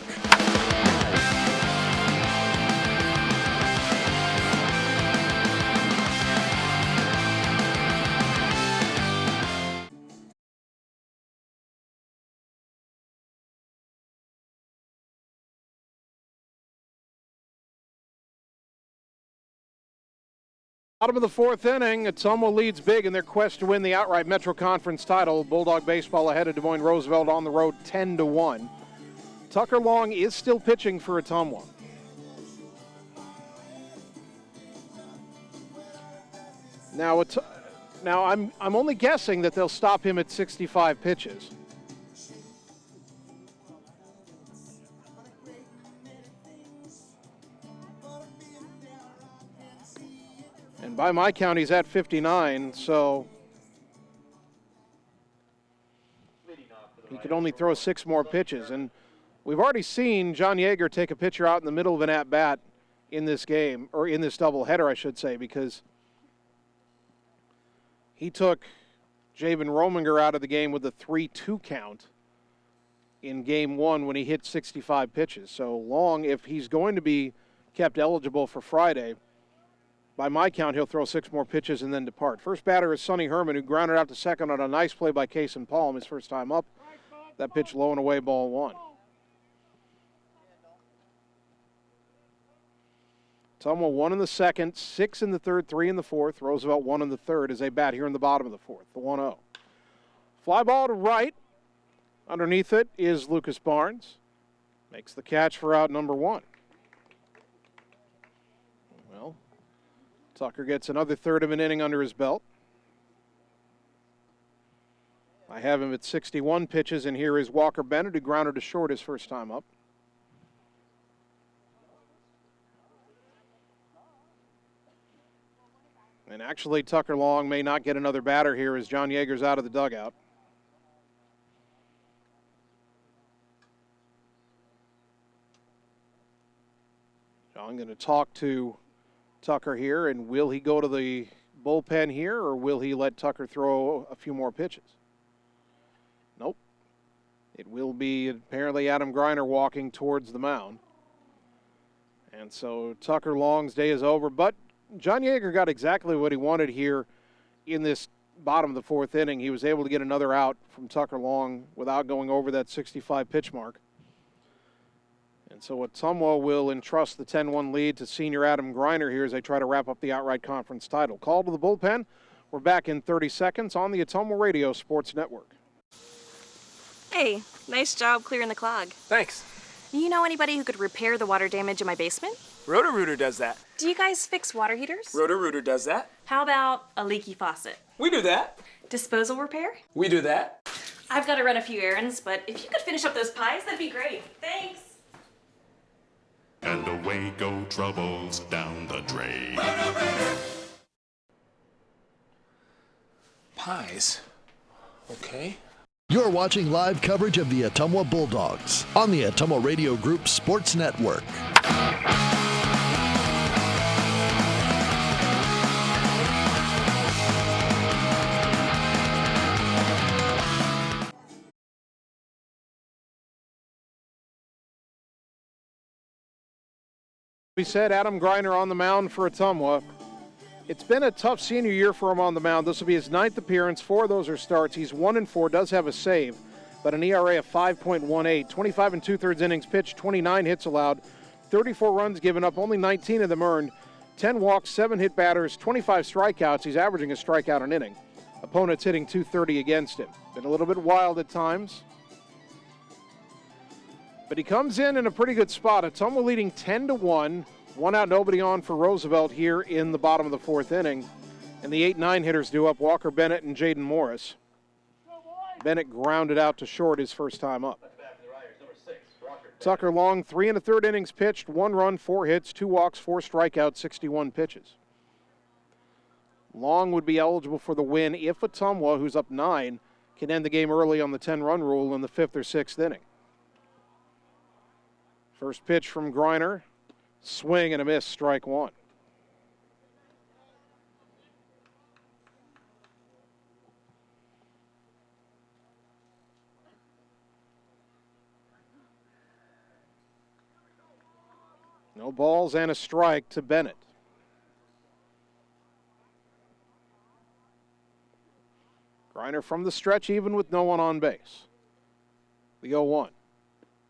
Bottom of the fourth inning, Ottumwa leads big in their quest to win the outright Metro Conference title. Bulldog baseball ahead of Moines Roosevelt on the road 10-1. Tucker Long is still pitching for Ottumwa. Now I'm only guessing that they'll stop him at 65 pitches. And by my count, he's at 59, so he could only throw 6 more pitches. And we've already seen John Yeager take a pitcher out in the middle of an at-bat in this game, or in this doubleheader, I should say, because he took Javen Rominger out of the game with a 3-2 count in Game 1 when he hit 65 pitches. So Long, if he's going to be kept eligible for Friday, by my count, he'll throw 6 more pitches and then depart. First batter is Sonny Herman, who grounded out to second on a nice play by Kason Palm, his first time up. That pitch low and away, ball 1. Ottumwa 1 in the second, 6 in the third, 3 in the fourth. Roosevelt 1 in the third as they bat here in the bottom of the fourth, the 1-0. Fly ball to right. Underneath it is Lucas Barnes. Makes the catch for out number 1. Well, Tucker gets another third of an inning under his belt. I have him at 61 pitches, and here is Walker Bennett, who grounded to short his first time up. And actually, Tucker Long may not get another batter here as John Yeager's out of the dugout. John going to talk to Tucker here, and will he go to the bullpen here, or will he let Tucker throw a few more pitches? Nope. It will be apparently Adam Greiner walking towards the mound. And so Tucker Long's day is over, but John Yeager got exactly what he wanted here in this bottom of the fourth inning. He was able to get another out from Tucker Long without going over that 65 pitch mark. And so Ottumwa will entrust the 10-1 lead to senior Adam Greiner here as they try to wrap up the outright conference title. Call to the bullpen. We're back in 30 seconds on the Ottumwa Radio Sports Network. Hey, nice job clearing the clog. Thanks. You know anybody who could repair the water damage in my basement? Roto-Rooter does that. Do you guys fix water heaters? Roto-Rooter does that. How about a leaky faucet? We do that. Disposal repair? We do that. I've got to run a few errands, but if you could finish up those pies, that'd be great. Thanks. And away go troubles down the drain. Pies? Okay. You're watching live coverage of the Ottumwa Bulldogs on the Ottumwa Radio Group Sports Network. We said Adam Greiner on the mound for Ottumwa. It's been a tough senior year for him on the mound. This will be his 9th appearance. 4 of those are starts. He's 1-4, does have a save, but an ERA of 5.18. 25 2/3 innings pitched, 29 hits allowed, 34 runs given up, only 19 of them earned, 10 walks, 7 hit batters, 25 strikeouts. He's averaging a strikeout an inning. Opponents hitting .230 against him. Been a little bit wild at times, but he comes in a pretty good spot. Ottumwa leading 10-1. 1 out, nobody on for Roosevelt here in the bottom of the fourth inning. And the 8-9 hitters do up Walker Bennett and Jaden Morris. Bennett grounded out to short his first time up. Tucker Long, 3 1/3 innings pitched, 1 run, 4 hits, 2 walks, 4 strikeouts, 61 pitches. Long would be eligible for the win if Ottumwa, who's up 9, can end the game early on the 10-run rule in the 5th or 6th inning. First pitch from Greiner. Swing and a miss, strike 1. No balls and a strike to Bennett. Greiner from the stretch, even with no one on base. The 0-1.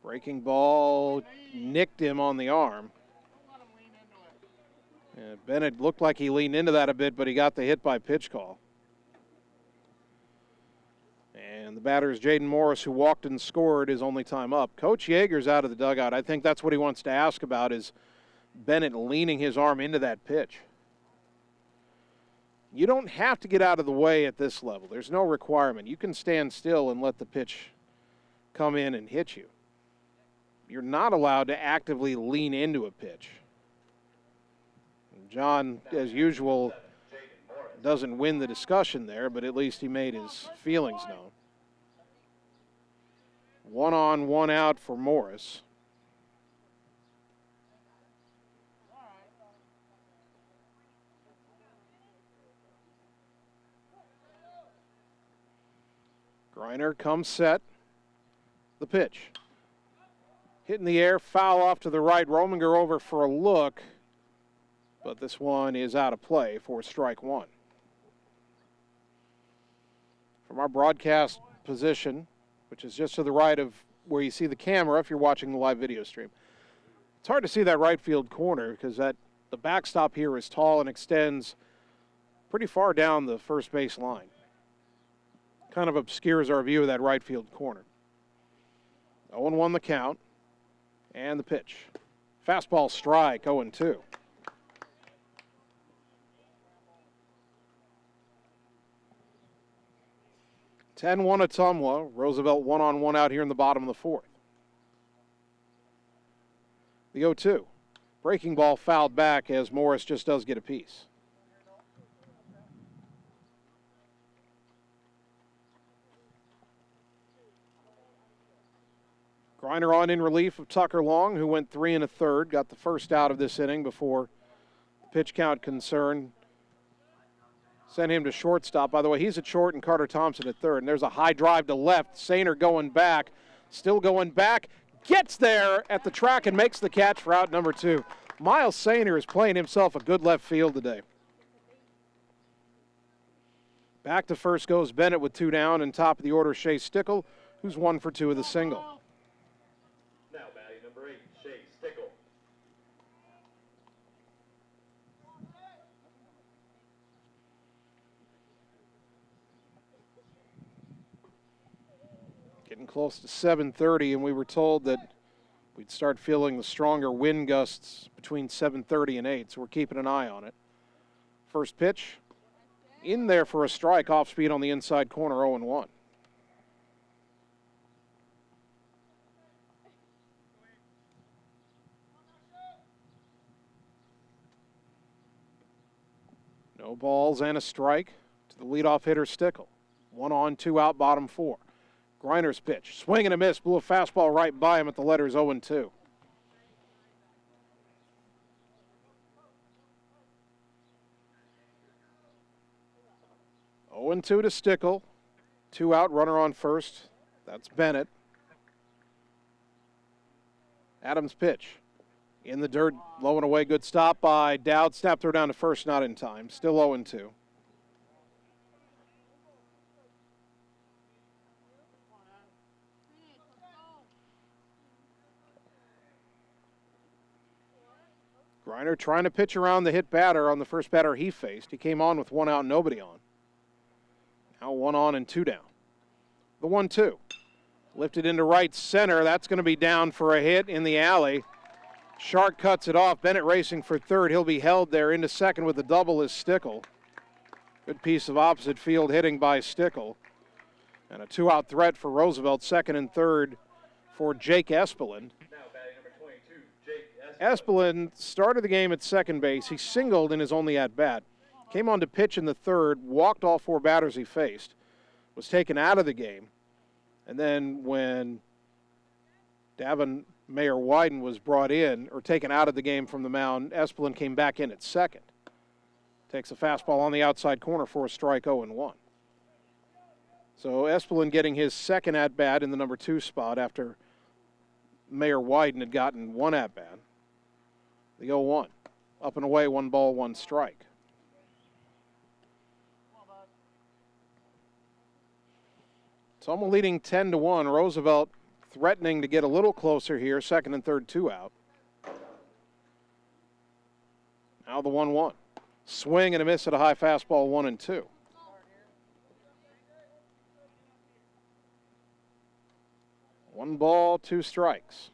Breaking ball nicked him on the arm. Bennett looked like he leaned into that a bit, but he got the hit by pitch call. And the batter is Jaden Morris, who walked and scored his only time up. Coach Yeager's out of the dugout. I think that's what he wants to ask about, is Bennett leaning his arm into that pitch. You don't have to get out of the way at this level. There's no requirement. You can stand still and let the pitch come in and hit you. You're not allowed to actively lean into a pitch. John, as usual, doesn't win the discussion there, but at least he made his feelings known. 1 on, 1 out for Morris. Griner comes set. The pitch. Hit in the air, foul off to the right. Rominger over for a look, but this one is out of play for strike one. From our broadcast position, which is just to the right of where you see the camera if you're watching the live video stream, it's hard to see that right field corner because the backstop here is tall and extends pretty far down the first base line. Kind of obscures our view of that right field corner. 0-1 the count. And the pitch. Fastball strike, 0-2. Ottumwa. Roosevelt 1 on, 1 out here in the bottom of the fourth. The 0-2. Breaking ball fouled back as Morris just does get a piece. Griner on in relief of Tucker Long, who went 3 1/3, got the first out of this inning before the pitch count concern sent him to shortstop. By the way, he's at short and Carter Thompson at third. And there's a high drive to left. Sainer going back, still going back, gets there at the track and makes the catch for out number 2. Miles Sainer is playing himself a good left field today. Back to first goes Bennett with 2 down, and top of the order, Shea Stickle, who's 1 for 2 with a single. Now batting number 8, Shea Stickle. Getting close to 7:30, and we were told that we'd start feeling the stronger wind gusts between 7:30 and 8, so we're keeping an eye on it. First pitch, in there for a strike, off speed on the inside corner, 0-1. No balls and a strike to the leadoff hitter, Stickle. 1 on, 2 out, bottom 4. Griner's pitch, swing and a miss, blew a fastball right by him at the letters 0-2. And 2 to Stickle. 2 out, runner on first. That's Bennett. Adams' pitch. In the dirt, low and away, good stop by Dowd. Snap throw down to first, not in time. Still 0-2. Griner trying to pitch around the hit batter on the first batter he faced. He came on with 1 out, nobody on. Now 1 on and 2 down. The 1-2. Lifted into right center. That's going to be down for a hit in the alley. Shark cuts it off. Bennett racing for third. He'll be held there. Into second with the double is Stickle. Good piece of opposite field hitting by Stickle. And a 2-out threat for Roosevelt. Second and third for Jake Espelin. Espelin started the game at second base. He singled in his only at-bat. Came on to pitch in the third, walked all 4 batters he faced, was taken out of the game. And then when Davin Mayer Wyden was brought in, or taken out of the game from the mound, Espelin came back in at second. Takes a fastball on the outside corner for a strike, 0-1. So Espelin getting his second at-bat in the number 2 spot after Mayer Wyden had gotten 1 at-bat. The 0-1. Up and away, 1 ball, 1 strike. Ottumwa leading 10-1. Roosevelt threatening to get a little closer here. Second and third, 2 out. Now the 1-1. Swing and a miss at a high fastball, 1-2. One ball, 2 strikes.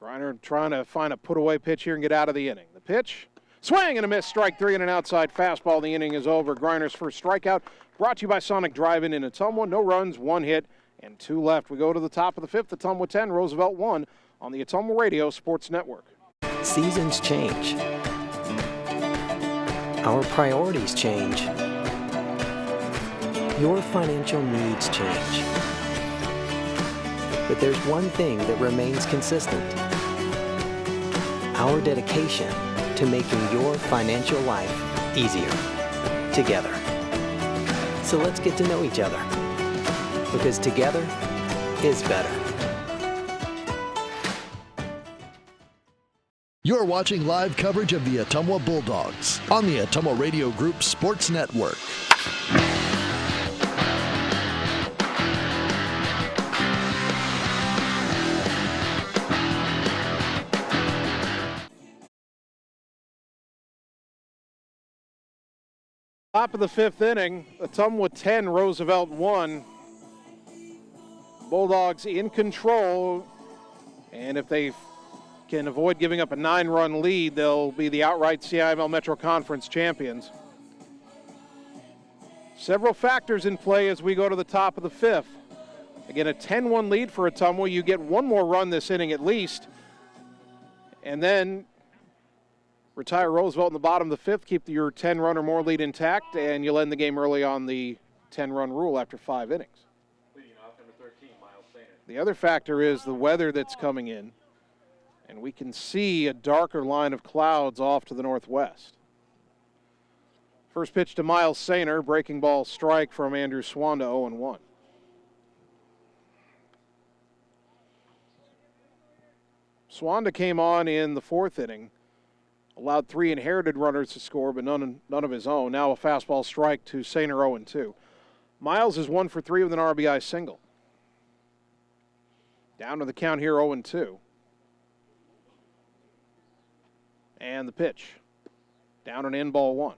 Griner trying to find a put-away pitch here and get out of the inning. The pitch, swing and a miss, strike 3 and an outside fastball. The inning is over. Griner's first strikeout brought to you by Sonic Drive-In in Ottumwa. No runs, 1 hit, and 2 left. We go to the top of the 5th. Ottumwa 10, Roosevelt 1 on the Ottumwa Radio Sports Network. Seasons change. Our priorities change. Your financial needs change. But there's one thing that remains consistent. Our dedication to making your financial life easier together. So let's get to know each other, because together is better. You're watching live coverage of the Ottumwa Bulldogs on the Ottumwa Radio Group Sports Network. Top of the 5th inning, Ottumwa 10, Roosevelt 1. Bulldogs in control, and if they can avoid giving up a 9-run lead, they'll be the outright CIML Metro Conference champions. Several factors in play as we go to the top of the 5th. Again, a 10-1 lead for Ottumwa. You get one more run this inning at least, and then retire Roosevelt in the bottom of the 5th, keep your 10-run or more lead intact, and you'll end the game early on the 10-run rule after 5 innings. Leading off, number 13, Miles Sainer. The other factor is the weather that's coming in, and we can see a darker line of clouds off to the northwest. First pitch to Miles Sainer, breaking ball strike from Andrew Swanda, 0-1. Swanda came on in the 4th inning, allowed 3 inherited runners to score, but none of his own. Now a fastball strike to Sainer, 0-2. Miles is 1 for 3 with an RBI single. Down to the count here, 0-2. And the pitch. Down and in, ball 1.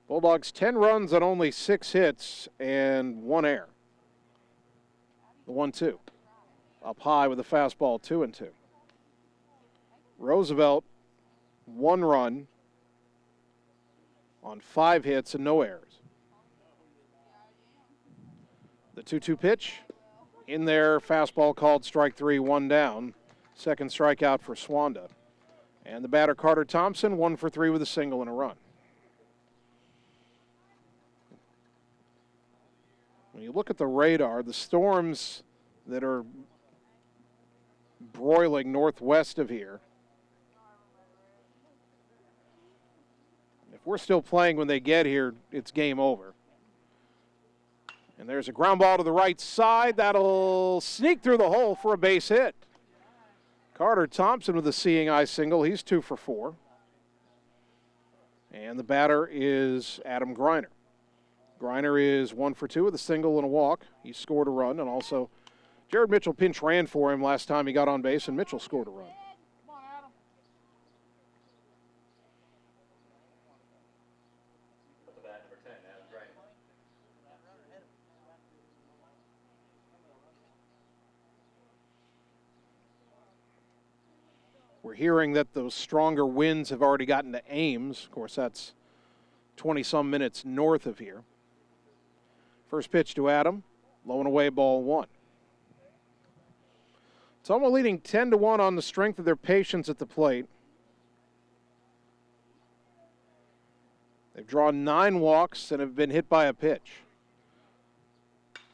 Bulldogs 10 runs on only 6 hits and 1 error. The 1-2. Up high with a fastball, 2-2. Roosevelt, 1 run on 5 hits and no errors. The 2-2 pitch. In there, fastball called strike 3, 1 down. Second strikeout for Swanda. And the batter, Carter Thompson, 1 for 3 with a single and a run. When you look at the radar, the storms that are broiling northwest of here, if we're still playing when they get here, it's game over. And there's a ground ball to the right side. That'll sneak through the hole for a base hit. Carter Thompson with a seeing eye single. He's 2 for 4. And the batter is Adam Griner. Griner is 1 for 2 with a single and a walk. He scored a run, and also Jared Mitchell pinch ran for him last time he got on base, and Mitchell scored a run. We're hearing that those stronger winds have already gotten to Ames. Of course, that's 20-some minutes north of here. First pitch to Adam, low and away, ball 1. Ottumwa leading 10-1 on the strength of their patience at the plate. They've drawn 9 walks and have been hit by a pitch.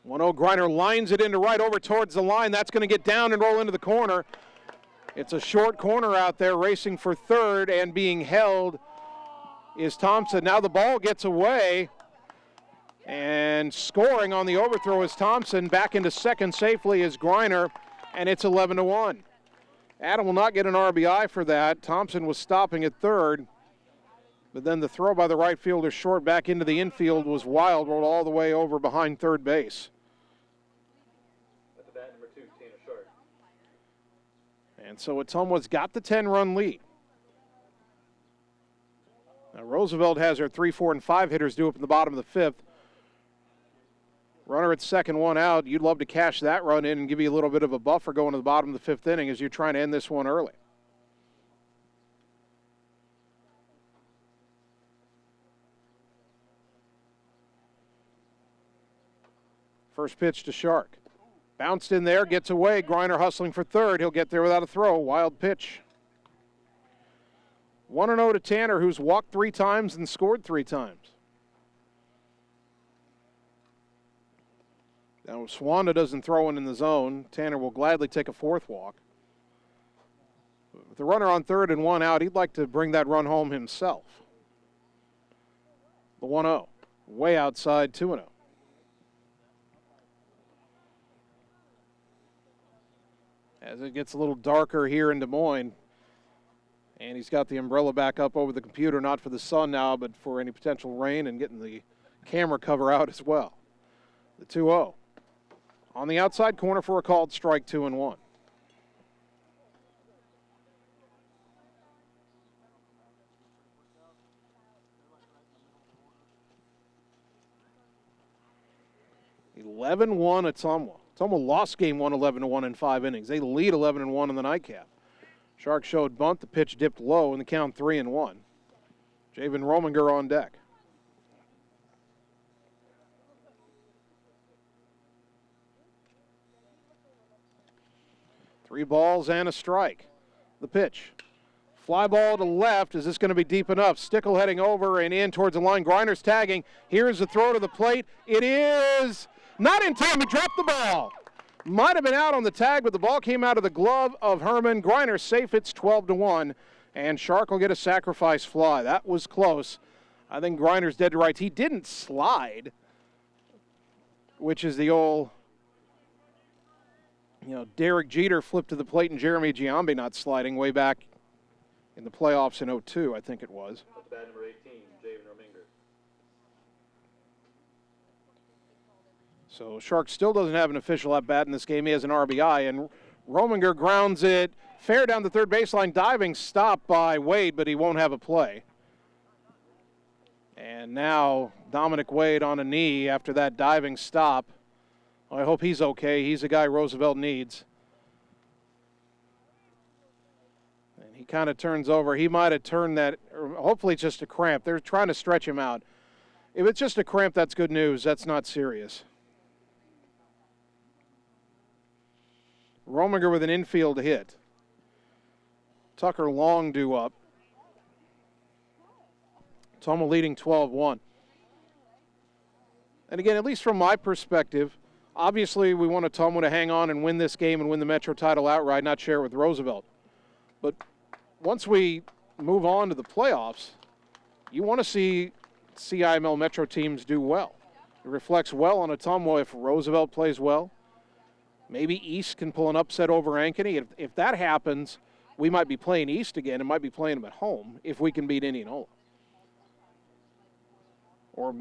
1-0, Griner lines it into right over towards the line. That's going to get down and roll into the corner. It's a short corner out there, racing for third, and being held is Thompson. Now the ball gets away, and scoring on the overthrow is Thompson. Back into second safely is Griner, and it's 11-1. Adam will not get an RBI for that. Thompson was stopping at third, But then the throw by the right fielder short back into the infield was wild, rolled all the way over behind third base. At the bat, number 2, Tanner Sharp. And so Ottumwa's got the 10-run lead. Now Roosevelt has her 3, 4, and 5 hitters due up in the bottom of the 5th. Runner at second, one out. You'd love to cash that run in and give you a little bit of a buffer going to the bottom of the 5th inning as you're trying to end this one early. First pitch to Shark. Bounced in there, gets away. Griner hustling for third. He'll get there without a throw. Wild pitch. 1-0 to Tanner, who's walked 3 times and scored 3 times. Now, if Swanda doesn't throw in the zone, Tanner will gladly take a 4th walk. With the runner on third and 1 out, he'd like to bring that run home himself. The 1-0. Way outside, 2-0. As it gets a little darker here in Des Moines, and he's got the umbrella back up over the computer, not for the sun now, but for any potential rain, and getting the camera cover out as well. The 2-0. On the outside corner for a called strike, 2-1. Ottumwa. Ottumwa lost game 1, 11-1 in 5 innings. They lead 11-1 in the nightcap. Shark showed bunt. The pitch dipped low in the count 3-1. Javen Rominger on deck. Three balls and a strike. The pitch. Fly ball to left. Is this going to be deep enough? Stickle heading over and in towards the line. Griner's tagging. Here's the throw to the plate. It is not in time. He dropped the ball. Might have been out on the tag, but the ball came out of the glove of Herman. Griner safe. It's 12-1, and Shark will get a sacrifice fly. That was close. I think Griner's dead to rights. He didn't slide, which is the old, Derek Jeter flipped to the plate and Jeremy Giambi not sliding way back in the playoffs in 2002, I think it was. At the bat, number 18, Javen Rominger. So Shark still doesn't have an official at-bat in this game. He has an RBI, and Rominger grounds it fair down the third baseline. Diving stop by Wade, but he won't have a play. And now Dominic Wade on a knee after that diving stop. I hope he's okay. He's a guy Roosevelt needs. And he kind of turns over. He might have turned that, or hopefully it's just a cramp. They're trying to stretch him out. If it's just a cramp, that's good news. That's not serious. Rominger with an infield hit. Tucker Long due up. Ottumwa leading 12-1. And again, at least from my perspective, obviously we want Ottumwa to hang on and win this game and win the Metro title outright, not share it with Roosevelt. But once we move on to the playoffs, you want to see CIML Metro teams do well. It reflects well on Ottumwa if Roosevelt plays well. Maybe East can pull an upset over Ankeny. If that happens, we might be playing East again and might be playing them at home if we can beat Indianola. Or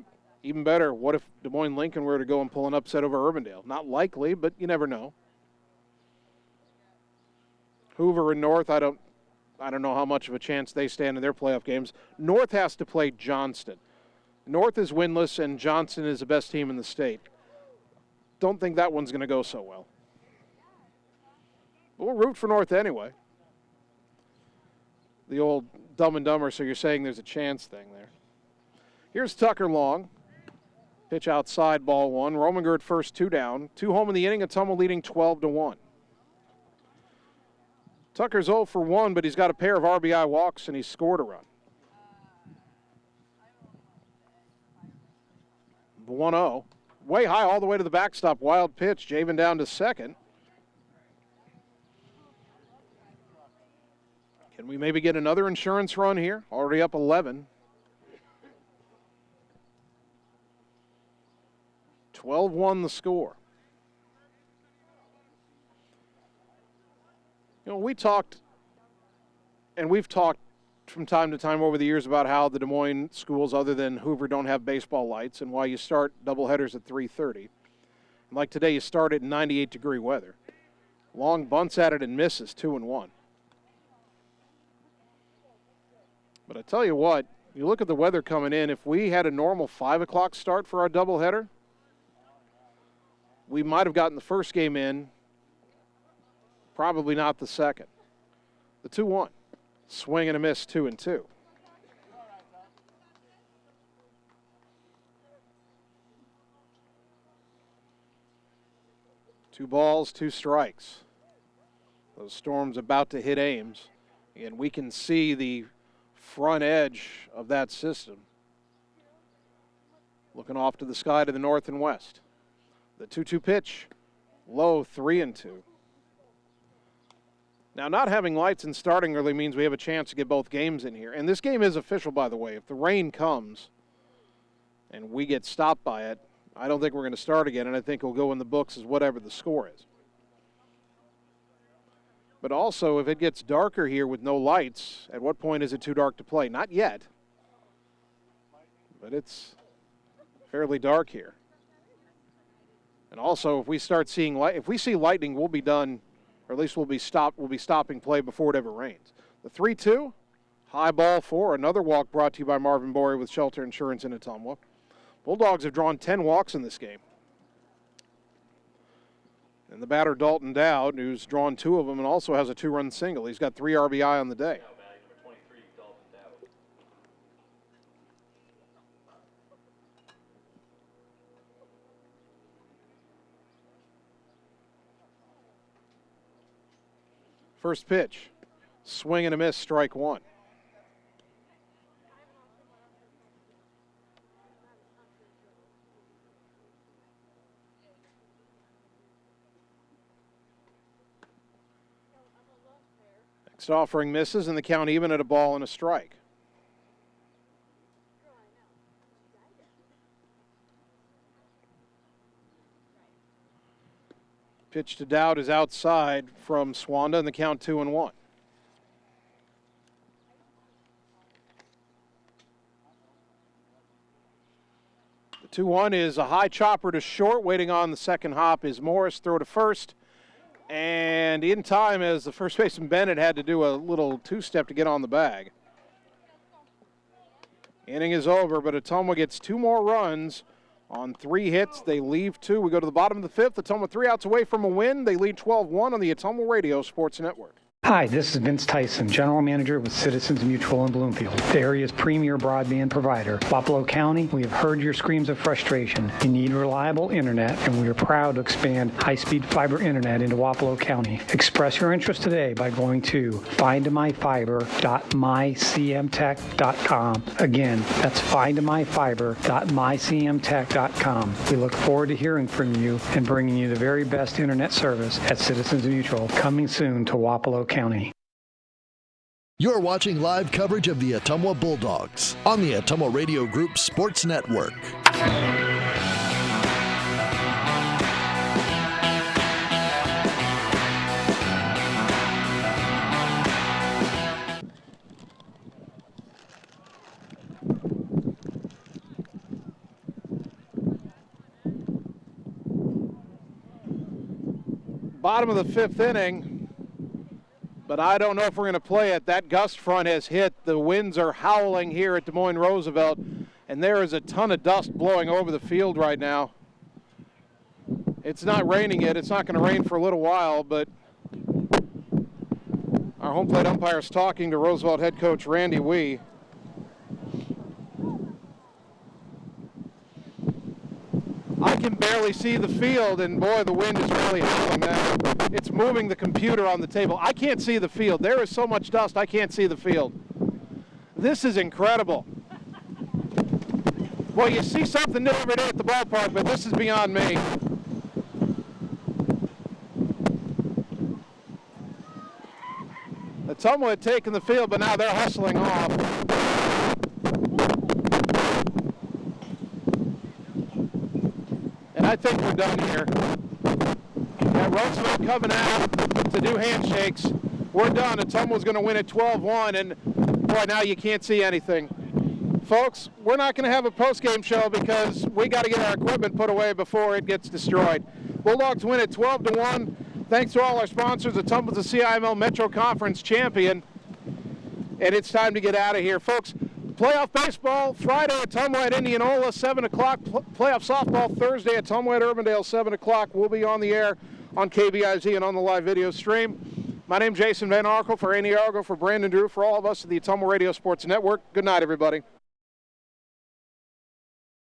even better, what if Des Moines Lincoln were to go and pull an upset over Urbandale? Not likely, but you never know. Hoover and North, I don't know how much of a chance they stand in their playoff games. North has to play Johnston. North is winless, and Johnston is the best team in the state. Don't think that one's going to go so well. But we'll root for North anyway. The old Dumb and Dumber, so you're saying there's a chance thing there. Here's Tucker Long. Pitch outside, ball 1. Rominger at first, 2 down. 2 home in the inning. Ottumwa leading 12-1. Tucker's 0 for 1, but he's got a pair of RBI walks, and he's scored a run. The 1-0. Way high all the way to the backstop. Wild pitch. Javen down to second. Can we maybe get another insurance run here? Already up 11. 12-1 the score. We talked, and we've talked from time to time over the years about how the Des Moines schools other than Hoover don't have baseball lights and why you start doubleheaders at 3:30. Like today, you start it in 98-degree weather. Long bunts at it and misses, 2-1. But I tell you what, you look at the weather coming in, if we had a normal 5 o'clock start for our doubleheader, we might have gotten the first game in, probably not the second. The 2-1. Swing and a miss, 2-2. Two balls, two strikes. Those storms about to hit Ames. And we can see the front edge of that system looking off to the sky to the north and west. The 2-2 pitch, low, 3-2. Now, not having lights and starting early means we have a chance to get both games in here. And this game is official, by the way. If the rain comes and we get stopped by it, I don't think we're going to start again, and I think it'll go in the books as whatever the score is. But also, if it gets darker here with no lights, at what point is it too dark to play? Not yet, but it's fairly dark here. And also, if we start seeing if we see lightning, we'll be done, or at least we'll be stopping play before it ever rains. The 3-2, high ball 4, another walk brought to you by Marvin Borey with Shelter Insurance in Ottumwa. Bulldogs have drawn 10 walks in this game. And the batter, Dalton Dowd, who's drawn 2 of them and also has a 2-run single. He's got 3 RBI on the day. First pitch, swing and a miss, strike 1. Next offering misses, and the count even at a ball and a strike. Pitch to Dowd is outside from Swanda, and the count 2-1. The 2-1 is a high chopper to short. Waiting on the second hop is Morris. Throw to first. And in time, as the first baseman Bennett had to do a little two-step to get on the bag. Inning is over, but Ottumwa gets 2 more runs on 3 hits. They leave 2. We go to the bottom of the 5th. Ottumwa 3 outs away from a win. They lead 12-1 on the Ottumwa Radio Sports Network. Hi, this is Vince Tyson, General Manager with Citizens Mutual in Bloomfield, the area's premier broadband provider. Wapello County, we have heard your screams of frustration. You need reliable internet, and we are proud to expand high-speed fiber internet into Wapello County. Express your interest today by going to findmyfiber.mycmtech.com. Again, that's findmyfiber.mycmtech.com. We look forward to hearing from you and bringing you the very best internet service at Citizens Mutual, coming soon to Wapello County. You're watching live coverage of the Ottumwa Bulldogs on the Ottumwa Radio Group Sports Network. Bottom of the 5th inning. But I don't know if we're going to play it. That gust front has hit. The winds are howling here at Des Moines Roosevelt, and there is a ton of dust blowing over the field right now. It's not raining yet. It's not going to rain for a little while, but our home plate umpire is talking to Roosevelt head coach Randy Wee. I can barely see the field, and boy, the wind is really howling now. It's moving the computer on the table. I can't see the field. There is so much dust, I can't see the field. This is incredible. Well, you see something new every day at the ballpark, but this is beyond me. Ottumwa had taken the field, but now they're hustling off. And I think we're done here. Got Roosevelt coming out to do handshakes. we're done. Ottumwa's going to win at 12-1, and boy, now you can't see anything. Folks, we're not going to have a post-game show because we got to get our equipment put away before it gets destroyed. Bulldogs win at 12-1. Thanks to all our sponsors. Ottumwa's the CIML Metro Conference champion, and it's time to get out of here. Folks, playoff baseball Friday at Ottumwa at Indianola, 7 o'clock. Playoff softball Thursday at Ottumwa at Urbandale, 7 o'clock. We'll be on the air on KBIZ and on the live video stream. My name's Jason Van Arkel for Andy Argo, for Brandon Drew, for all of us at the Ottumwa Radio Sports Network. Good night, everybody.